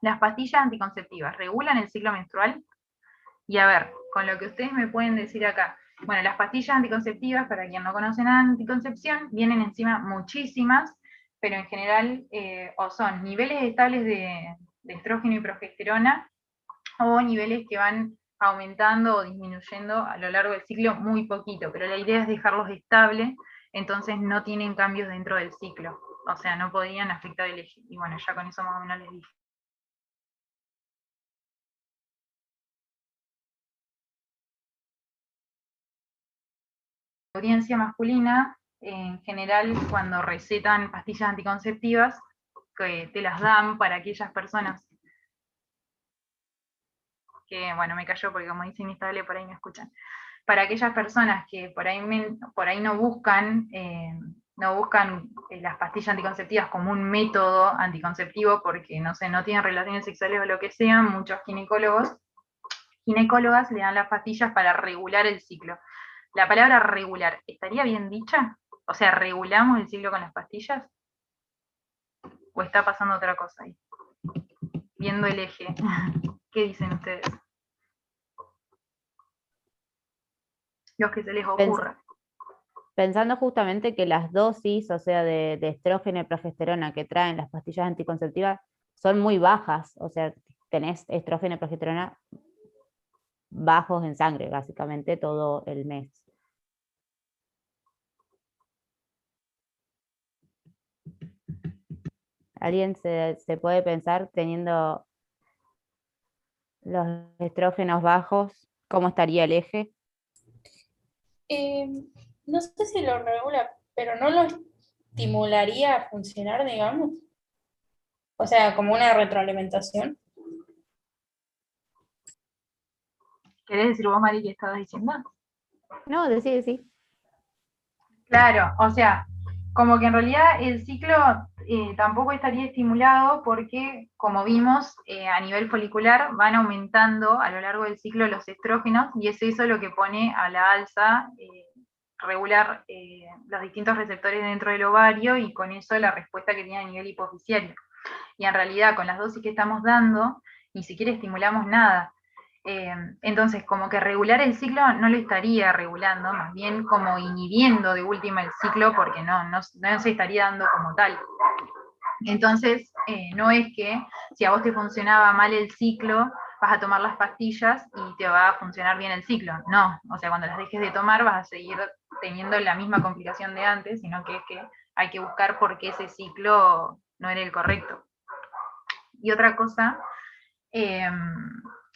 ¿las pastillas anticonceptivas regulan el ciclo menstrual? Y a ver, con lo que ustedes me pueden decir acá. Bueno, las pastillas anticonceptivas, para quien no conoce nada de anticoncepción, vienen encima muchísimas, pero en general o son niveles estables de estrógeno y progesterona, o niveles que van aumentando o disminuyendo a lo largo del ciclo muy poquito, pero la idea es dejarlos estables, entonces no tienen cambios dentro del ciclo, o sea, no podrían afectar el eje. Y bueno, ya con eso más o menos les dije. La audiencia masculina, en general, cuando recetan pastillas anticonceptivas, que te las dan para aquellas personas que, bueno, me cayó porque como dice inestable, por ahí me escuchan, para aquellas personas que por ahí no buscan, las pastillas anticonceptivas como un método anticonceptivo porque, no sé, no tienen relaciones sexuales o lo que sea, muchos ginecólogas le dan las pastillas para regular el ciclo. La palabra regular, ¿estaría bien dicha? O sea, ¿regulamos el ciclo con las pastillas? ¿O está pasando otra cosa ahí? Viendo el eje. ¿Qué dicen ustedes? Los que se les ocurra. Pensando justamente que las dosis, o sea, de estrógeno y progesterona que traen las pastillas anticonceptivas son muy bajas, o sea, tenés estrógeno y progesterona bajos en sangre, básicamente todo el mes. ¿Alguien se puede pensar teniendo los estrógenos bajos, cómo estaría el eje? Eh, no sé si lo regula, pero no lo estimularía a funcionar, digamos. O sea, como una retroalimentación. ¿Querés decir vos, Mari, qué estabas diciendo? No, sí. Claro, o sea, como que en realidad el ciclo tampoco estaría estimulado porque, como vimos, a nivel folicular van aumentando a lo largo del ciclo los estrógenos y es eso lo que pone a la alza regular los distintos receptores dentro del ovario y con eso la respuesta que tiene a nivel hipofisiario. Y en realidad con las dosis que estamos dando ni siquiera estimulamos nada. Entonces, como que regular el ciclo no lo estaría regulando, más bien como inhibiendo de última el ciclo porque no se estaría dando como tal. Entonces, no es que si a vos te funcionaba mal el ciclo, vas a tomar las pastillas y te va a funcionar bien el ciclo. No, o sea, cuando las dejes de tomar vas a seguir teniendo la misma complicación de antes, sino que es que hay que buscar por qué ese ciclo no era el correcto. Y otra cosa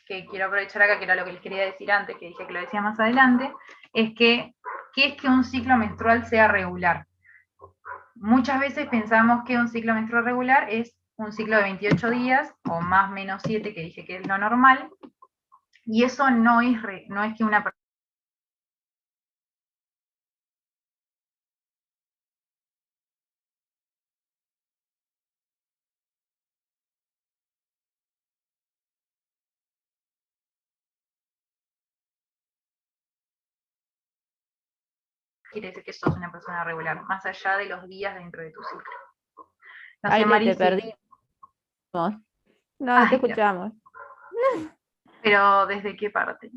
que quiero aprovechar acá, que era lo que les quería decir antes, que dije que lo decía más adelante, es que, ¿qué es que un ciclo menstrual sea regular? Muchas veces pensamos que un ciclo menstrual regular es un ciclo de 28 días, o más o menos 7, que dije que es lo normal, y eso no es que una persona quiere decir que sos una persona regular, más allá de los días dentro de tu ciclo. No sé, Aile, Mari, te perdimos. No te Ay, escuchamos. pero ¿desde qué parte?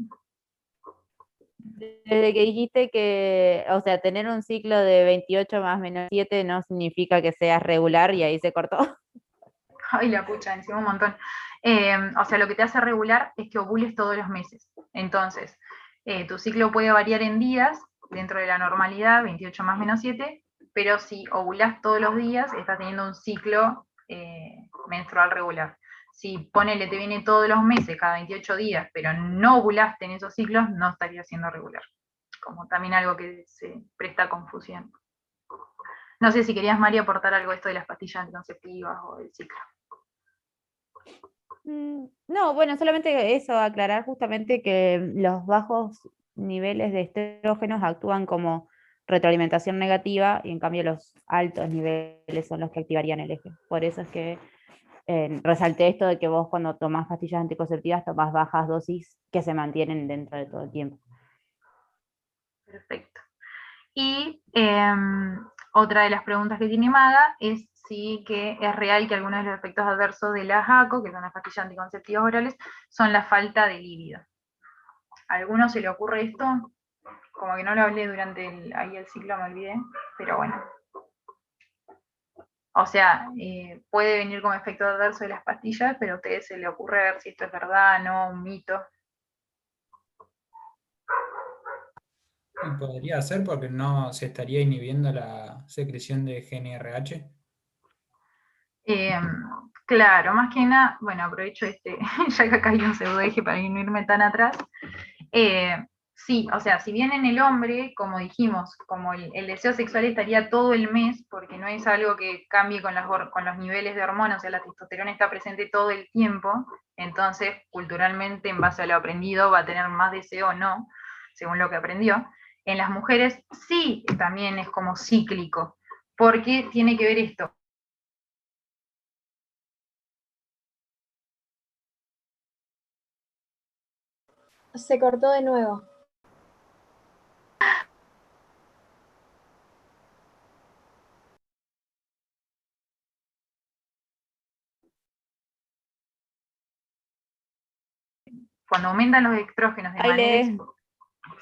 Desde que dijiste que, o sea, tener un ciclo de 28 más menos 7 no significa que seas regular y ahí se cortó. Ay, la pucha, encima un montón. O sea, lo que te hace regular es que ovules todos los meses. Entonces, tu ciclo puede variar en días, dentro de la normalidad, 28 más menos 7, pero si ovulás todos los días, estás teniendo un ciclo menstrual regular. Si ponele, te viene todos los meses, cada 28 días, pero no ovulaste en esos ciclos, no estaría siendo regular. Como también algo que se presta a confusión. No sé si querías, María, aportar algo a esto de las pastillas anticonceptivas o del ciclo. No, bueno, solamente eso, aclarar justamente que los bajos niveles de estrógenos actúan como retroalimentación negativa y en cambio los altos niveles son los que activarían el eje. Por eso es que resalté esto de que vos cuando tomás pastillas anticonceptivas tomás bajas dosis que se mantienen dentro de todo el tiempo. Perfecto. Y otra de las preguntas que tiene Maga es si que es real que algunos de los efectos adversos de la JACO, que son las pastillas anticonceptivas orales, son la falta de líbido. ¿A alguno se le ocurre esto? Como que no lo hablé durante ahí el ciclo, me olvidé, pero bueno. O sea, puede venir como efecto adverso de las pastillas, pero a ustedes se le ocurre ver si esto es verdad, no, un mito. Y podría ser porque no se estaría inhibiendo la secreción de GnRH. Eh, claro, más que nada, bueno, aprovecho ya que acá hay un pseudoeje para no irme tan atrás. Sí, o sea, si bien en el hombre, como dijimos, como el deseo sexual estaría todo el mes, porque no es algo que cambie con los niveles de hormonas, o sea, la testosterona está presente todo el tiempo, entonces culturalmente, en base a lo aprendido, va a tener más deseo o no, según lo que aprendió. En las mujeres sí, también es como cíclico, porque tiene que ver esto. Se cortó de nuevo. Cuando aumentan los estrógenos de manera Aile,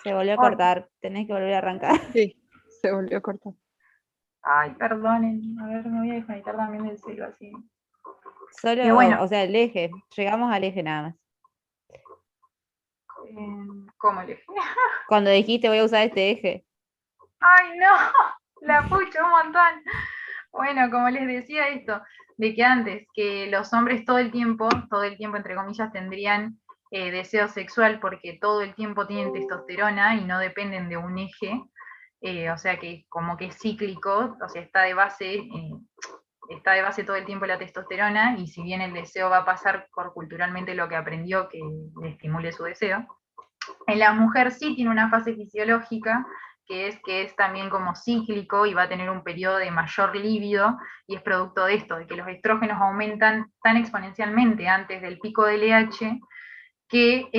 se volvió a Hola. cortar, tenés que volver a arrancar. Sí, se volvió a cortar. Ay, perdonen, a ver, me voy a desconectar también del celo así. Solo, Y bueno. o sea, el eje, llegamos al eje nada más. ¿Cómo le dije? Cuando dijiste voy a usar este eje. ¡Ay, no! La pucho un montón. Bueno, como les decía esto, de que antes, que los hombres todo el tiempo entre comillas, tendrían deseo sexual porque todo el tiempo tienen testosterona y no dependen de un eje, o sea que como que es cíclico, o sea, está de base todo el tiempo la testosterona, y si bien el deseo va a pasar por culturalmente lo que aprendió que le estimule su deseo, en la mujer sí tiene una fase fisiológica que es también como cíclico y va a tener un periodo de mayor líbido, y es producto de esto, de que los estrógenos aumentan tan exponencialmente antes del pico del LH, que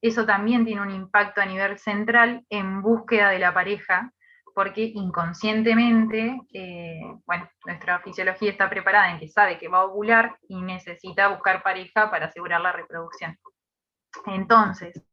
eso también tiene un impacto a nivel central en búsqueda de la pareja, porque inconscientemente, bueno, nuestra fisiología está preparada en que sabe que va a ovular y necesita buscar pareja para asegurar la reproducción. Entonces,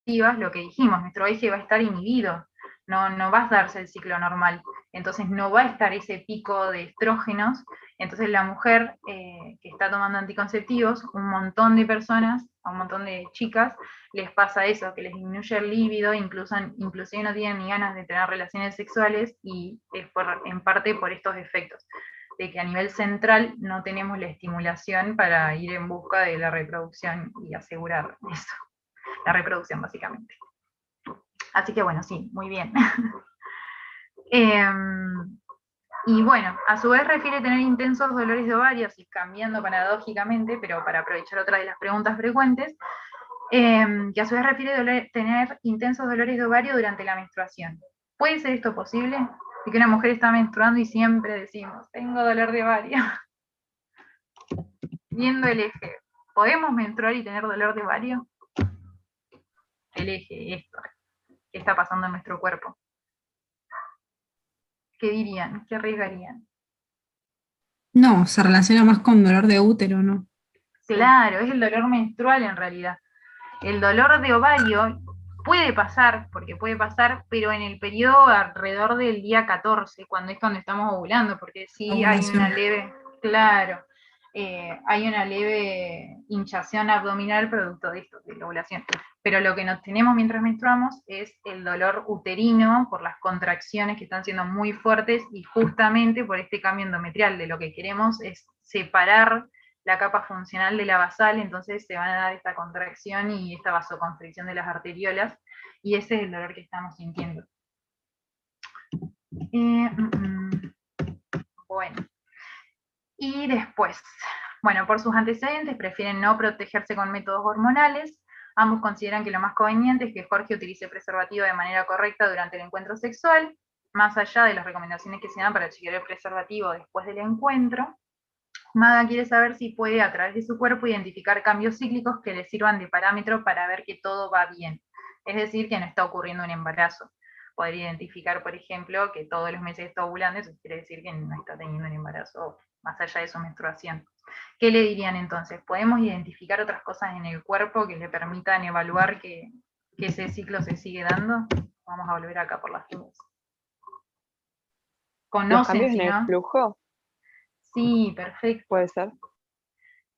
lo que dijimos, nuestro eje va a estar inhibido, no va a darse el ciclo normal, entonces no va a estar ese pico de estrógenos. Entonces la mujer que está tomando anticonceptivos, un montón de personas, a un montón de chicas, les pasa eso, que les disminuye el líbido, inclusive no tienen ni ganas de tener relaciones sexuales, y es en parte por estos efectos, de que a nivel central no tenemos la estimulación para ir en busca de la reproducción y asegurar eso. La reproducción, básicamente. Así que bueno, sí, muy bien. Y bueno, a su vez refiere tener intensos dolores de ovarios, y cambiando paradójicamente, pero para aprovechar otra de las preguntas frecuentes, que a su vez refiere tener intensos dolores de ovario durante la menstruación. ¿Puede ser esto posible? De que una mujer está menstruando y siempre decimos, tengo dolor de ovario. Viendo el eje, ¿podemos menstruar y tener dolor de ovario? El eje, esto, ¿qué está pasando en nuestro cuerpo? ¿Qué dirían? ¿Qué arriesgarían? No, se relaciona más con dolor de útero, ¿no? Claro, es el dolor menstrual en realidad. El dolor de ovario puede pasar, porque puede pasar, pero en el periodo alrededor del día 14, cuando es cuando estamos ovulando, porque sí hay una leve, claro, hay una leve hinchazón abdominal producto de esto, de la ovulación. Pero lo que nos tenemos mientras menstruamos es el dolor uterino por las contracciones que están siendo muy fuertes, y justamente por este cambio endometrial. De lo que queremos es separar la capa funcional de la basal, entonces se van a dar esta contracción y esta vasoconstricción de las arteriolas, y ese es el dolor que estamos sintiendo. Bueno, y después, bueno, por sus antecedentes prefieren no protegerse con métodos hormonales. Ambos consideran que lo más conveniente es que Jorge utilice preservativo de manera correcta durante el encuentro sexual, más allá de las recomendaciones que se dan para chequear el preservativo después del encuentro. Maga quiere saber si puede, a través de su cuerpo, identificar cambios cíclicos que le sirvan de parámetro para ver que todo va bien. Es decir, que no está ocurriendo un embarazo. Poder identificar, por ejemplo, que todos los meses está ovulando, eso quiere decir que no está teniendo un embarazo más allá de su menstruación. ¿Qué le dirían entonces? ¿Podemos identificar otras cosas en el cuerpo que le permitan evaluar que ese ciclo se sigue dando? Vamos a volver acá por las dudas. ¿Los conocen, cambios si en el no. flujo? Sí, perfecto. Puede ser.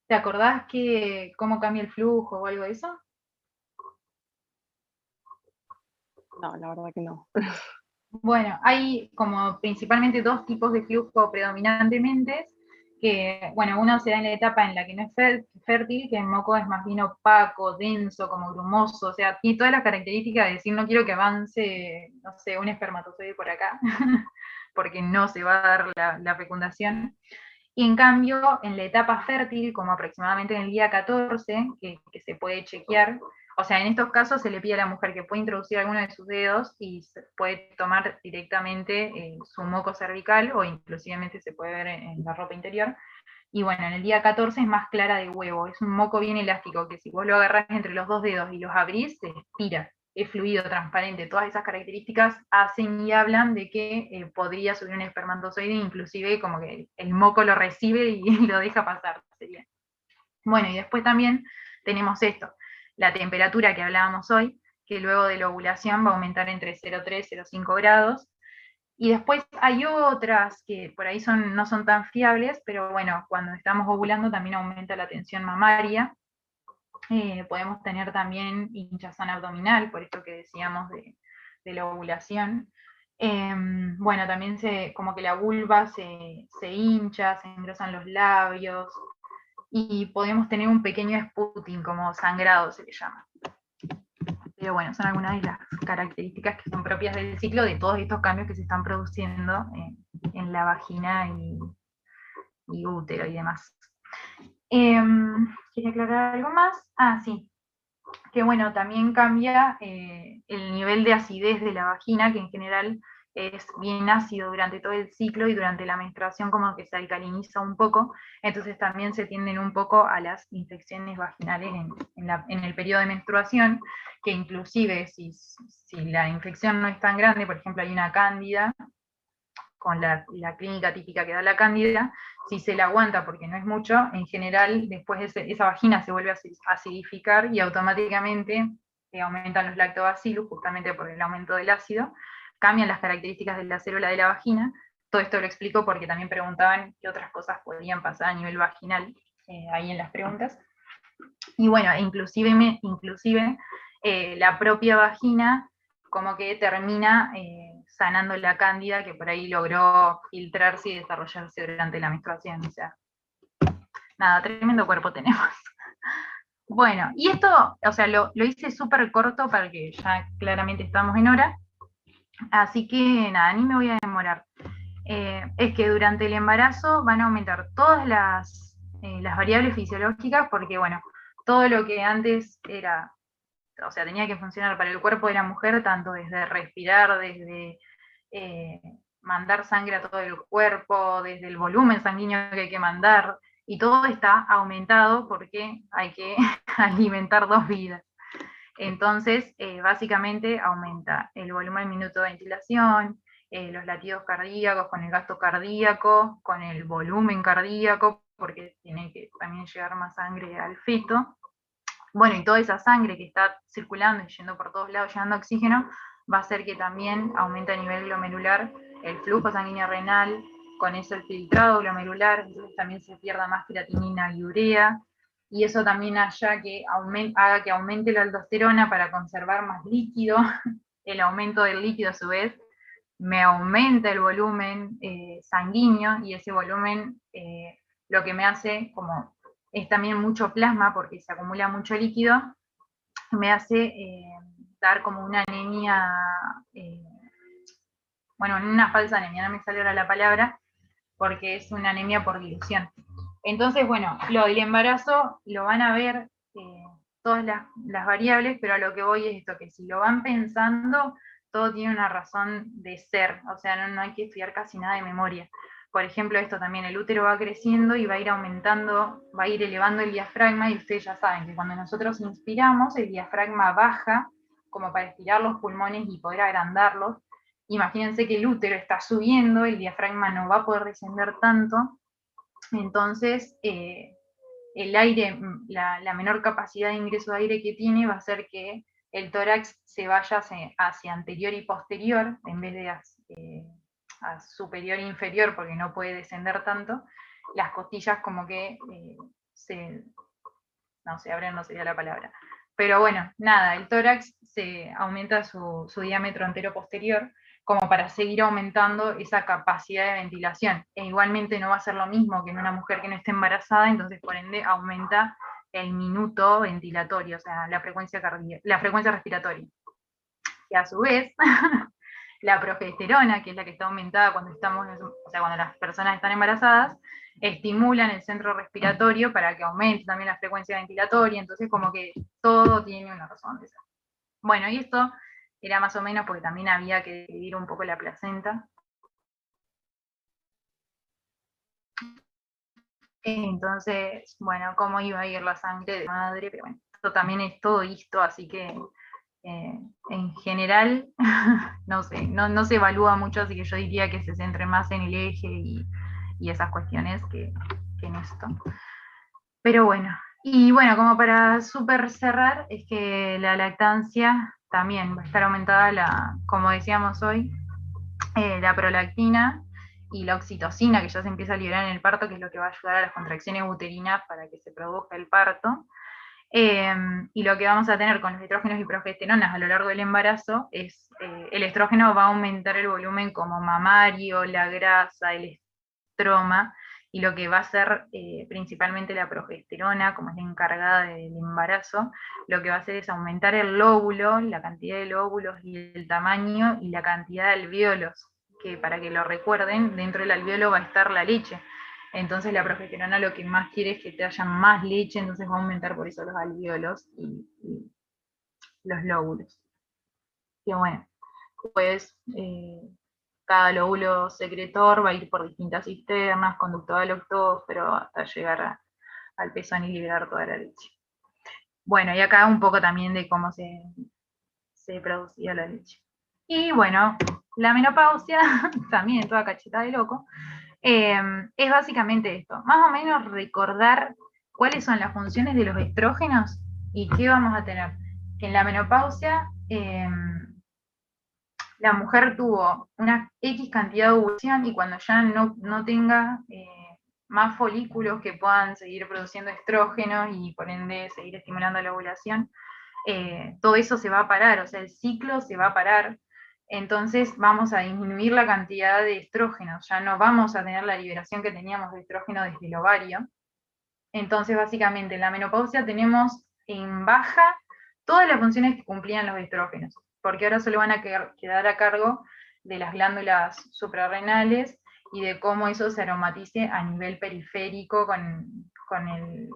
¿Te acordás cómo cambia el flujo o algo de eso? No, la verdad que no. Bueno, hay como principalmente dos tipos de flujo predominantemente, que, bueno, uno se da en la etapa en la que no es fértil, que el moco es más bien opaco, denso, como grumoso, o sea, tiene todas las características de decir, no quiero que avance, no sé, un espermatozoide por acá, porque no se va a dar la fecundación. Y en cambio, en la etapa fértil, como aproximadamente en el día 14, que se puede chequear, o sea, en estos casos se le pide a la mujer que pueda introducir alguno de sus dedos y se puede tomar directamente su moco cervical, o inclusivamente se puede ver en la ropa interior. Y bueno, en el día 14 es más clara de huevo, es un moco bien elástico, que si vos lo agarrás entre los dos dedos y los abrís, se estira, es fluido, transparente. Todas esas características hacen y hablan de que podría subir un espermatozoide, inclusive como que el moco lo recibe y lo deja pasar. Sería. Bueno, y después también tenemos esto, la temperatura que hablábamos hoy, que luego de la ovulación va a aumentar entre 0,3 y 0,5 grados. Y después hay otras que por ahí no son tan fiables, pero bueno, cuando estamos ovulando también aumenta la tensión mamaria. Podemos tener también hinchazón abdominal, por esto que decíamos de la ovulación. Bueno, también como que la vulva se hincha, se engrosan los labios, y podemos tener un pequeño sputting, como sangrado se le llama. Pero bueno, son algunas de las características que son propias del ciclo de todos estos cambios que se están produciendo en la vagina y útero y demás. ¿Quería aclarar algo más? Ah, sí. Que bueno, también cambia el nivel de acidez de la vagina, que en general es bien ácido durante todo el ciclo, y durante la menstruación como que se alcaliniza un poco, entonces también se tienden un poco a las infecciones vaginales en el periodo de menstruación, que inclusive si la infección no es tan grande, por ejemplo hay una cándida, con la clínica típica que da la cándida, si se la aguanta porque no es mucho, en general después esa vagina se vuelve a acidificar y automáticamente aumentan los lactobacillus, justamente por el aumento del ácido, cambian las características de la célula de la vagina. Todo esto lo explico porque también preguntaban qué otras cosas podrían pasar a nivel vaginal ahí en las preguntas. Y bueno, inclusive la propia vagina como que termina sanando la cándida que por ahí logró filtrarse y desarrollarse durante la menstruación. O sea, nada, tremendo cuerpo tenemos. Bueno, y esto, o sea, lo hice súper corto para que ya claramente estamos en hora, así que nada, ni me voy a demorar. Es que durante el embarazo van a aumentar todas las variables fisiológicas, porque bueno, todo lo que antes era, o sea, tenía que funcionar para el cuerpo de la mujer, tanto desde respirar, desde mandar sangre a todo el cuerpo, desde el volumen sanguíneo que hay que mandar, y todo está aumentado porque hay que alimentar dos vidas. Entonces, básicamente aumenta el volumen minuto de ventilación, los latidos cardíacos, con el gasto cardíaco, con el volumen cardíaco, porque tiene que también llegar más sangre al feto. Bueno, y toda esa sangre que está circulando y yendo por todos lados, llevando oxígeno, va a hacer que también aumente a nivel glomerular el flujo sanguíneo renal, con eso el filtrado glomerular, entonces también se pierda más creatinina y urea, y eso también haga que aumente la aldosterona para conservar más líquido. El aumento del líquido a su vez me aumenta el volumen sanguíneo, y ese volumen lo que me hace, como es también mucho plasma porque se acumula mucho líquido, me hace dar como una anemia, bueno, una falsa anemia, no me sale ahora la palabra, porque es una anemia por dilución. Entonces, bueno, lo del embarazo lo van a ver todas las variables, pero a lo que voy es esto, que si lo van pensando, todo tiene una razón de ser, o sea, no hay que estudiar casi nada de memoria. Por ejemplo, esto también, el útero va creciendo y va a ir aumentando, va a ir elevando el diafragma, y ustedes ya saben que cuando nosotros inspiramos, el diafragma baja como para estirar los pulmones y poder agrandarlos. Imagínense que el útero está subiendo, el diafragma no va a poder descender tanto, entonces el aire, la menor capacidad de ingreso de aire que tiene va a hacer que el tórax se vaya hacia anterior y posterior, en vez de a superior e inferior, porque no puede descender tanto, las costillas como que no, se abren no sería la palabra. Pero bueno, nada, el tórax se aumenta su diámetro antero posterior como para seguir aumentando esa capacidad de ventilación. E igualmente no va a ser lo mismo que en una mujer que no esté embarazada, entonces por ende aumenta el minuto ventilatorio, o sea, la frecuencia respiratoria. Y a su vez, la progesterona, que es la que está aumentada cuando cuando las personas están embarazadas, estimulan el centro respiratorio para que aumente también la frecuencia ventilatoria, entonces como que todo tiene una razón de ser. Bueno, y esto era más o menos porque también había que dividir un poco la placenta. Entonces, bueno, cómo iba a ir la sangre de madre, pero bueno, esto también es todo esto, así que en general, no sé, no se evalúa mucho, así que yo diría que se centre más en el eje y esas cuestiones que en esto. Pero bueno, y bueno, como para súper cerrar, es que la lactancia también va a estar aumentada, como decíamos hoy, la prolactina y la oxitocina, que ya se empieza a liberar en el parto, que es lo que va a ayudar a las contracciones uterinas para que se produzca el parto. Y lo que vamos a tener con los estrógenos y progesteronas a lo largo del embarazo es, el estrógeno va a aumentar el volumen como mamario, la grasa, el estroma, y lo que va a hacer principalmente la progesterona, como es la encargada del embarazo, lo que va a hacer es aumentar el lóbulo, la cantidad de lóbulos y el tamaño y la cantidad de alvéolos, que para que lo recuerden, dentro del alvéolo va a estar la leche. Entonces la progesterona lo que más quiere es que te haya más leche, entonces va a aumentar por eso los alvéolos y los lóbulos. Que bueno, pues cada lóbulo secretor va a ir por distintas cisternas, conducto lactófero, hasta llegar al pezón y liberar toda la leche. Bueno, y acá un poco también de cómo se producía la leche. Y bueno, la menopausia, también toda cacheta de loco, es básicamente esto, más o menos recordar cuáles son las funciones de los estrógenos y qué vamos a tener. Que en la menopausia la mujer tuvo una X cantidad de ovulación y cuando ya no tenga más folículos que puedan seguir produciendo estrógenos y por ende seguir estimulando la ovulación, todo eso se va a parar, o sea, el ciclo se va a parar. Entonces vamos a disminuir la cantidad de estrógenos, ya no vamos a tener la liberación que teníamos de estrógeno desde el ovario. Entonces, básicamente, en la menopausia tenemos en baja todas las funciones que cumplían los estrógenos, porque ahora solo van a quedar a cargo de las glándulas suprarrenales y de cómo eso se aromatice a nivel periférico con el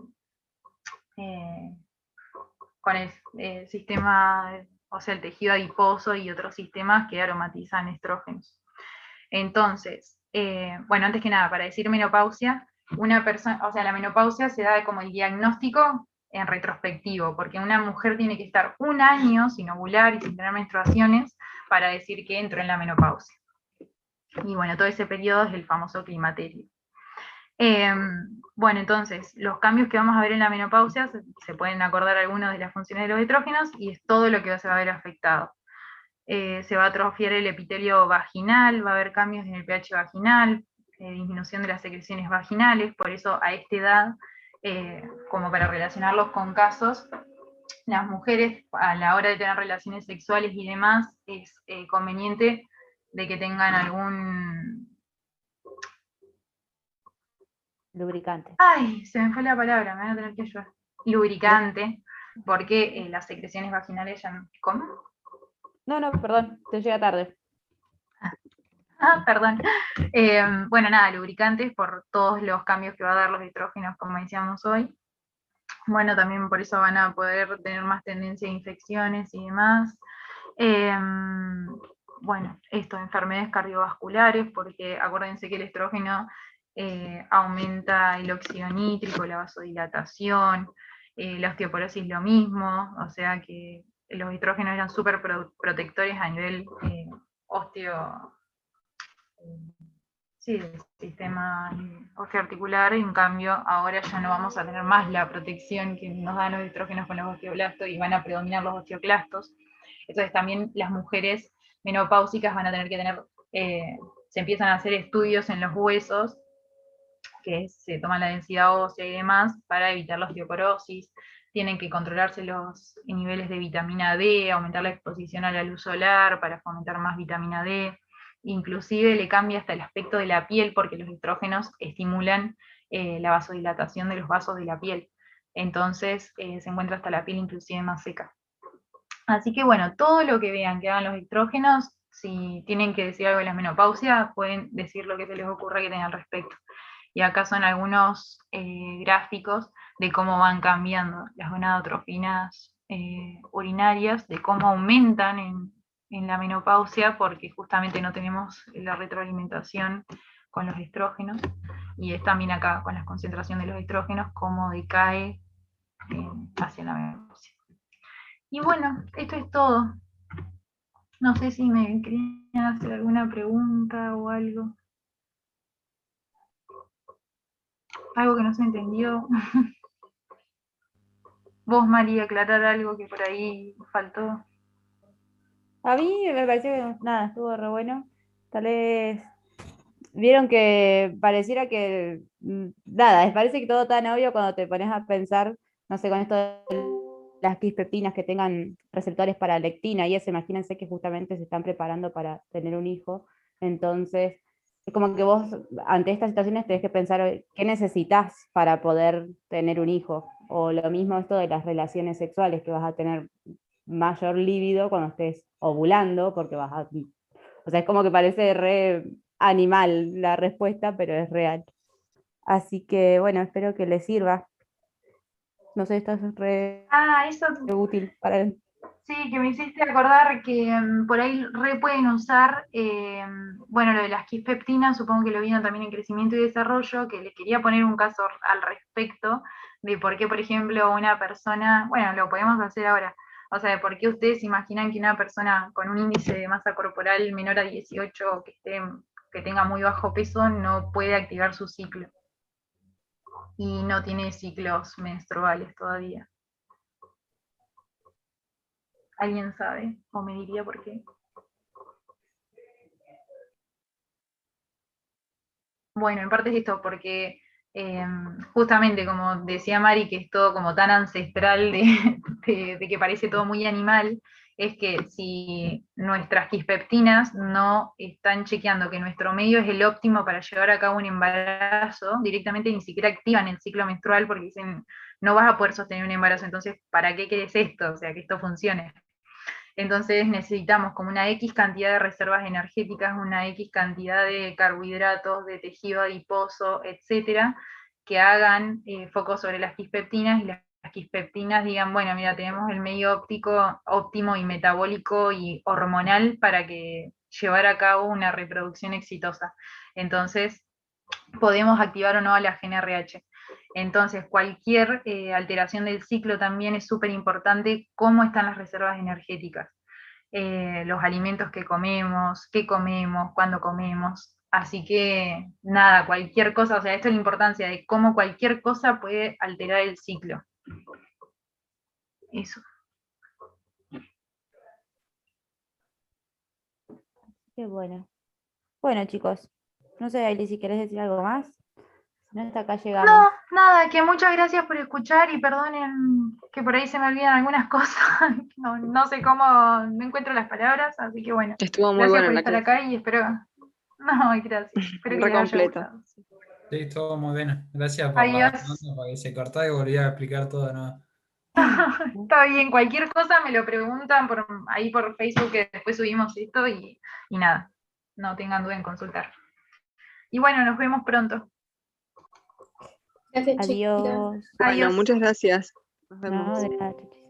sistema, o sea, el tejido adiposo y otros sistemas que aromatizan estrógenos. Entonces, bueno, antes que nada, para decir menopausia, una persona, o sea, la menopausia se da como el diagnóstico en retrospectivo, porque una mujer tiene que estar un año sin ovular y sin tener menstruaciones para decir que entró en la menopausia. Y bueno, todo ese periodo es el famoso climaterio. Bueno, entonces, los cambios que vamos a ver en la menopausia, se pueden acordar algunos de las funciones de los estrógenos, y es todo lo que se va a ver afectado. Se va a atrofiar el epitelio vaginal, va a haber cambios en el pH vaginal, disminución de las secreciones vaginales, por eso a esta edad, como para relacionarlos con casos, las mujeres a la hora de tener relaciones sexuales y demás, es conveniente de que tengan algún... Lubricante. Ay, se me fue la palabra, me van a tener que ayudar. Lubricante, porque las secreciones vaginales ya... ¿Cómo? No, perdón, te llega tarde. Perdón. Bueno, nada, lubricantes por todos los cambios que va a dar los estrógenos, como decíamos hoy. Bueno, también por eso van a poder tener más tendencia a infecciones y demás. Bueno, esto, enfermedades cardiovasculares, porque acuérdense que el estrógeno aumenta el óxido nítrico, la vasodilatación, la osteoporosis lo mismo, o sea que los estrógenos eran súper protectores a nivel sí, del sistema osteoarticular, en cambio ahora ya no vamos a tener más la protección que nos dan los estrógenos con los osteoblastos y van a predominar los osteoclastos. Entonces también las mujeres menopáusicas van a tener que tener se empiezan a hacer estudios en los huesos, que se toma la densidad ósea y demás, para evitar la osteoporosis. Tienen que controlarse los niveles de vitamina D, aumentar la exposición a la luz solar para fomentar más vitamina D. Inclusive le cambia hasta el aspecto de la piel, porque los estrógenos estimulan la vasodilatación de los vasos de la piel. Entonces se encuentra hasta la piel inclusive más seca. Así que bueno, todo lo que vean que hagan los estrógenos, si tienen que decir algo de la menopausia, pueden decir lo que se les ocurra que tengan al respecto. Y acá son algunos gráficos de cómo van cambiando las gonadotrofinas urinarias, de cómo aumentan en la menopausia, porque justamente no tenemos la retroalimentación con los estrógenos, y es también acá con la concentración de los estrógenos, cómo decae hacia la menopausia. Y bueno, esto es todo. No sé si me querían hacer alguna pregunta o algo. Algo que no se entendió. Vos, María, aclarar algo que por ahí faltó. A mí me pareció que nada, estuvo re bueno. Tal vez vieron que pareciera que nada, parece que todo tan obvio cuando te pones a pensar, no sé, con esto de las quispeptinas que tengan receptores para lectina y eso, imagínense que justamente se están preparando para tener un hijo. Entonces, es como que vos ante estas situaciones tenés que pensar qué necesitas para poder tener un hijo. O lo mismo esto de las relaciones sexuales, que vas a tener mayor líbido cuando estés ovulando, porque vas a... O sea, es como que parece re animal la respuesta, pero es real. Así que bueno, espero que les sirva. No sé, esto es re Eso útil para... sí, que me hiciste acordar que por ahí re pueden usar, bueno, lo de las quispeptinas, supongo que lo vieron también en crecimiento y desarrollo, que les quería poner un caso al respecto de por qué, por ejemplo, una persona, bueno, lo podemos hacer ahora, o sea, de por qué ustedes imaginan que una persona con un índice de masa corporal menor a 18, que tenga muy bajo peso, no puede activar su ciclo y no tiene ciclos menstruales todavía. ¿Alguien sabe? ¿O me diría por qué? Bueno, en parte es esto, porque justamente como decía Mari, que es todo como tan ancestral de que parece todo muy animal, es que si nuestras quispeptinas no están chequeando que nuestro medio es el óptimo para llevar a cabo un embarazo, directamente ni siquiera activan el ciclo menstrual porque dicen, no vas a poder sostener un embarazo, entonces, ¿para qué querés esto? O sea, que esto funcione. Entonces necesitamos como una X cantidad de reservas energéticas, una X cantidad de carbohidratos, de tejido adiposo, etcétera, que hagan foco sobre las quispeptinas, y las quispeptinas digan, bueno, mira, tenemos el medio óptimo y metabólico y hormonal para que llevar a cabo una reproducción exitosa. Entonces, podemos activar o no a la GnRH. Entonces, cualquier alteración del ciclo también es súper importante, cómo están las reservas energéticas, los alimentos que comemos, qué comemos, cuándo comemos. Así que, nada, cualquier cosa, o sea, esto es la importancia de cómo cualquier cosa puede alterar el ciclo. Eso. Qué bueno. Bueno, chicos, no sé, Ailey, si querés decir algo más. Si no, hasta acá llegamos. No, nada, que muchas gracias por escuchar y perdonen que por ahí se me olvidan algunas cosas. No sé cómo, no encuentro las palabras, así que bueno. Estuvo muy Gracias buena por la estar clase. acá y espero. No, gracias. Espero que Re les haya completa. gustado. Sí, todo muy bien. Gracias por la Adiós. pregunta, porque se cortó y volví a explicar todo, ¿no? Está bien, cualquier cosa me lo preguntan ahí por Facebook, que después subimos esto y nada. No tengan duda en consultar. Y bueno, nos vemos pronto. Gracias, chicas. Adiós. Bueno, Adiós. muchas gracias. Nos vemos. No, de nada, chicos.